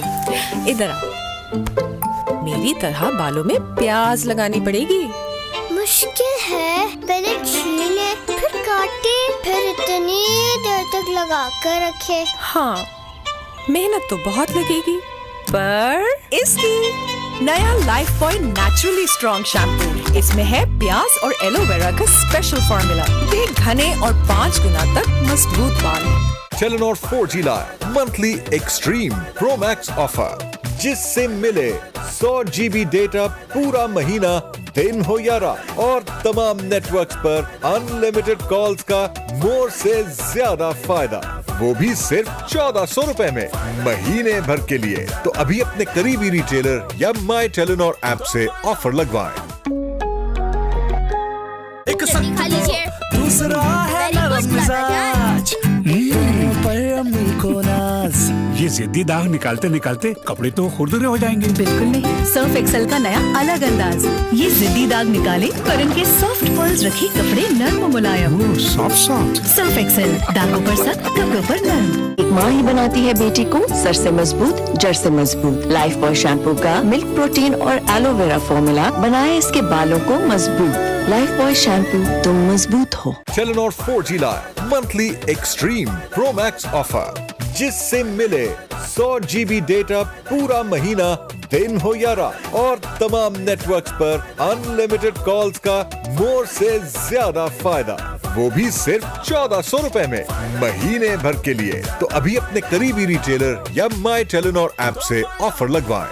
इधर आ, मेरी तरह बालों में प्याज लगानी पड़ेगी। मुश्किल है, पहले छीले फिर काटे फिर इतनी देर तक लगा कर रखे। हाँ, मेहनत तो बहुत लगेगी, पर इसकी नया life boy naturally strong shampoo, इसमें है प्याज और एलोवेरा का स्पेशल फॉर्मूला, ये घने और 5 गुना तक मजबूत बाल। टेलीनॉर 4G लाए monthly extreme pro max offer, जिससे मिले 100 GB डेटा पूरा महीना दिन हो या रात, और तमाम नेटवर्क्स पर अनलिमिटेड कॉल्स का मोर से ज्यादा फायदा, वो भी सिर्फ 1400 रुपए में महीने भर के लिए। तो अभी अपने करीबी रिटेलर या माई टेलीनॉर ऐप से ऑफर लगवाएं। एक दूसरा है नरम मिजाज, पर अम्मी को नाज। ये जिद्दी दाग निकालते निकालते कपड़े तो खुरदुरे हो जाएंगे। बिल्कुल नहीं, सर्फ एक्सेल का नया अलग अंदाज। ये जिद्दी दाग निकाले पर इनके सॉफ्ट पर्ल्स रखे कपड़े नर्म और मुलायम। सॉफ्ट सर्फ एक्सेल, दागों पर सख्त, कपड़ों पर नर्म। एक माँ ही बनाती है बेटी को सर से मजबूत, जड़ से मजबूत। लाइफ बॉय शैम्पू का मिल्क प्रोटीन और एलोवेरा फॉर्मूला बनाए इसके बालों को मजबूत। लाइफ बॉय शैम्पू, तुम मजबूत हो। टेलीनॉर 4G लाए monthly extreme pro max offer, जिससे मिले 100 GB डेटा पूरा महीना, दिन हो या रात, और तमाम नेटवर्क्स पर अनलिमिटेड कॉल्स का मोर से ज्यादा फायदा, वो भी सिर्फ 1400 रुपए में महीने भर के लिए। तो अभी अपने करीबी रिटेलर या माई टेलीनॉर ऐप से ऑफर लगवाएं।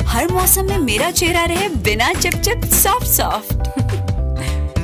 हर मौसम में मेरा चेहरा रहे बिना चिपचिप सॉफ्ट सॉफ्ट।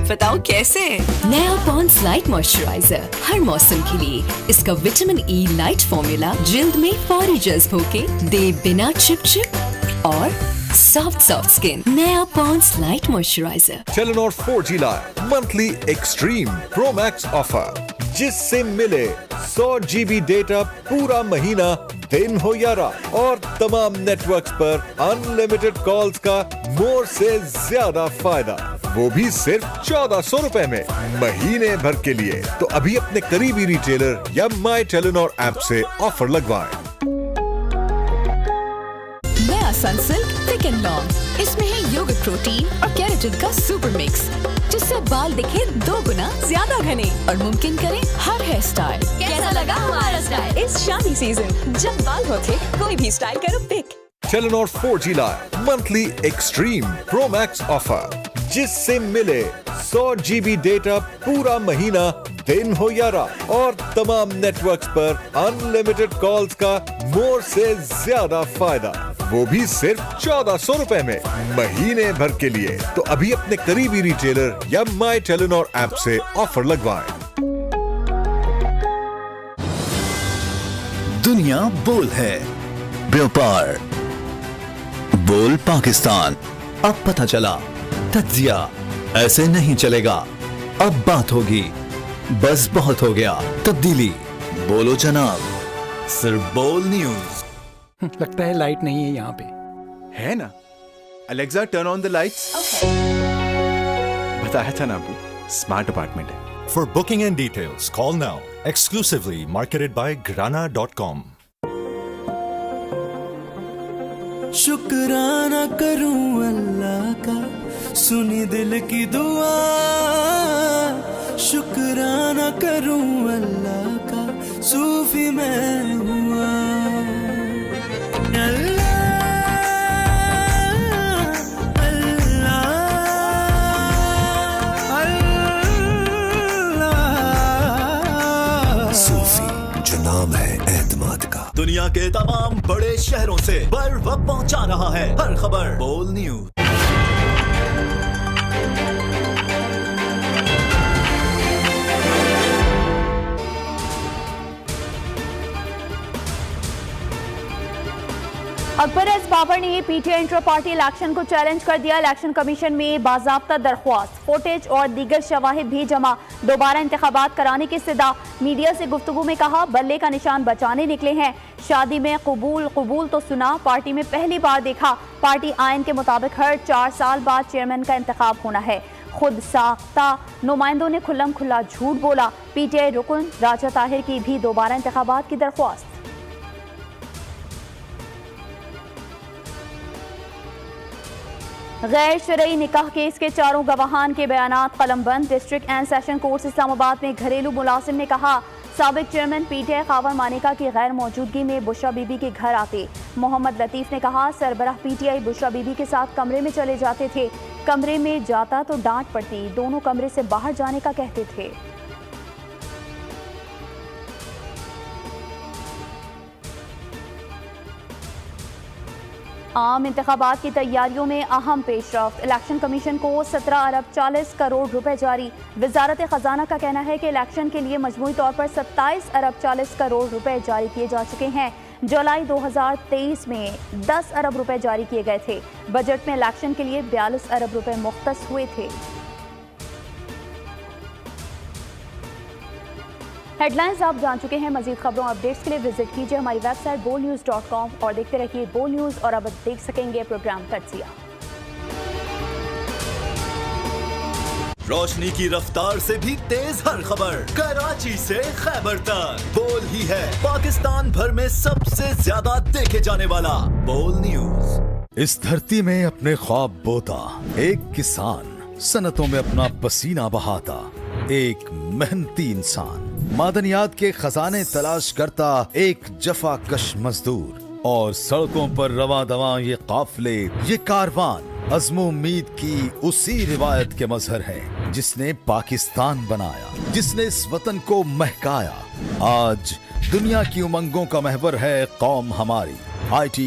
बताओ कैसे? नया पॉन्ड्स लाइट मॉइस्चराइजर हर मौसम के लिए। इसका विटामिन ई लाइट फॉर्मूला जिल्द में फौरी जज्ब होके दे बिना चिपचिप और सॉफ्ट सॉफ्ट स्किन। नया Pond's light moisturiser. Telenor 4G लाए monthly extreme pro max offer, जिससे मिले 100 GB डेटा पूरा महीना, दिन हो या रात, और तमाम नेटवर्क्स पर अनलिमिटेड कॉल्स का मोर से ज्यादा फायदा, वो भी सिर्फ 1400 रुपए में महीने भर के लिए। तो अभी अपने करीबी रिटेलर या माई टेलीनॉर ऐप से ऑफर लगवाएं। नया सनसिल्क थिक एंड लॉन्ग, इसमें है योगर्ट प्रोटीन और केराटिन का सुपर मिक्स, जिससे बाल दिखे 2 गुना ज्यादा घने और मुमकिन करें हर हेयर स्टाइल। कैसा लगा हमारा स्टाइल इस शादी सीजन? जब बाल हो थे कोई भी स्टाइल करो पिक। टेलीनॉर 4G लाए monthly extreme pro max offer, जिससे मिले 100 GB डेटा पूरा महीना, दिन हो या रात, और तमाम नेटवर्क्स पर अनलिमिटेड कॉल्स का मोर से ज्यादा फायदा, वो भी सिर्फ 1400 रुपए में महीने भर के लिए। तो अभी अपने करीबी रिटेलर या माई टेलीनॉर ऐप से ऑफर लगवाएं। दुनिया बोल है, व्यापार बोल पाकिस्तान। अब पता चला तज्जिया ऐसे नहीं चलेगा, अब बात होगी, बस बहुत हो गया तब्दीली। बोलो जनाब, सिर्फ बोल न्यूज। लगता है लाइट नहीं है यहाँ पे। है ना? Alexa turn on the lights. बताया था ना अबू, स्मार्ट अपार्टमेंट है। For booking and details, call now. Exclusively marketed by Grana.com. शुक्राना करूं अल्लाह का, सुनी दिल की दुआ। शुक्राना करूं अल्लाह का, सूफी मैं हुआ। नाम है एतमाद का। दुनिया के तमाम बड़े शहरों से बर्फ पहुंचा रहा है हर खबर बोल न्यूज। अकबर एस बाबर ने पीटीआई इंटर पार्टी इलेक्शन को चैलेंज कर दिया। इलेक्शन कमीशन में बाज़ाब्ता दरख्वास्त, फुटेज और दीगर शवाहिद भी जमा। दोबारा इंतखाबात कराने की इस्तदा। मीडिया से गुफ्तगू में कहा, बल्ले का निशान बचाने निकले हैं। शादी में कबूल तो सुना, पार्टी में पहली बार देखा। पार्टी आइन के मुताबिक हर 4 साल बाद चेयरमैन का इंतखाब होना है। खुद साख्ता नुमाइंदों ने खुल्लम खुल्ला झूठ बोला। पीटीआई रुकन राजा ताहिर की भी दोबारा इंतखाबात की दरख्वास्त। गैर शरई निकाह केस के 4 गवाहान के बयानात कलमबंद। District and session court Islamabad में घरेलू मुलाजिम ने कहा, साबिक चेयरमैन पीटीआई खावर मानिका की गैर मौजूदगी में बुशरा बीबी के घर आते। मोहम्मद लतीफ ने कहा, सरबराह पीटीआई बुशरा बीबी के साथ कमरे में चले जाते थे। कमरे में जाता तो डांट पड़ती, दोनों कमरे से बाहर जाने का कहते थे। आम इंतखाबात की तैयारियों में अहम पेशरफ्त। इलेक्शन कमीशन को 17 अरब 40 करोड़ रुपए जारी। वजारत खजाना का कहना है कि इलेक्शन के लिए मजमूई तौर पर 27 अरब 40 करोड़ रुपए जारी किए जा चुके हैं। जुलाई 2023 में 10 अरब रुपए जारी किए गए थे। बजट में इलेक्शन के लिए 42 अरब रुपए मुख्तस हुए थे। हेडलाइंस आप जान चुके हैं। मजीद खबरों अपडेट्स के लिए विजिट कीजिए हमारी वेबसाइट bolnews.com और देखते रहिए बोल न्यूज। और अब देख सकेंगे प्रोग्राम तज्जिया। रोशनी की रफ्तार से भी तेज हर खबर, कराची से खैबर तक। बोल ही है पाकिस्तान भर में सबसे ज्यादा देखे जाने वाला बोल न्यूज। इस धरती में अपने ख्वाब बोता एक किसान, सनतों में अपना पसीना बहाता एक मेहनती इंसान, मादनियात के खजाने तलाश करता एक जफाकश मजदूर, और सड़कों पर रवा दवा ये काफिले, ये कारवान अज़्म उम्मीद की उसी रिवायत के मजहर है जिसने पाकिस्तान बनाया, जिसने इस वतन को महकाया। आज दुनिया की उमंगों का महवर है कौम हमारी। IT,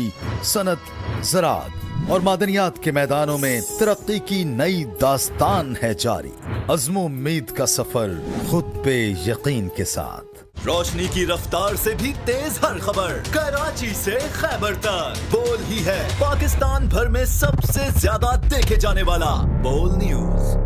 सनत, ज़राअत और मादनियात के मैदानों में तरक्की की नई दास्तान है जारी। अज़्म उम्मीद का सफर खुद पे यकीन के साथ। रोशनी की रफ्तार से भी तेज हर खबर, कराची से खैबर तक। बोल ही है पाकिस्तान भर में सबसे ज्यादा देखे जाने वाला बोल न्यूज।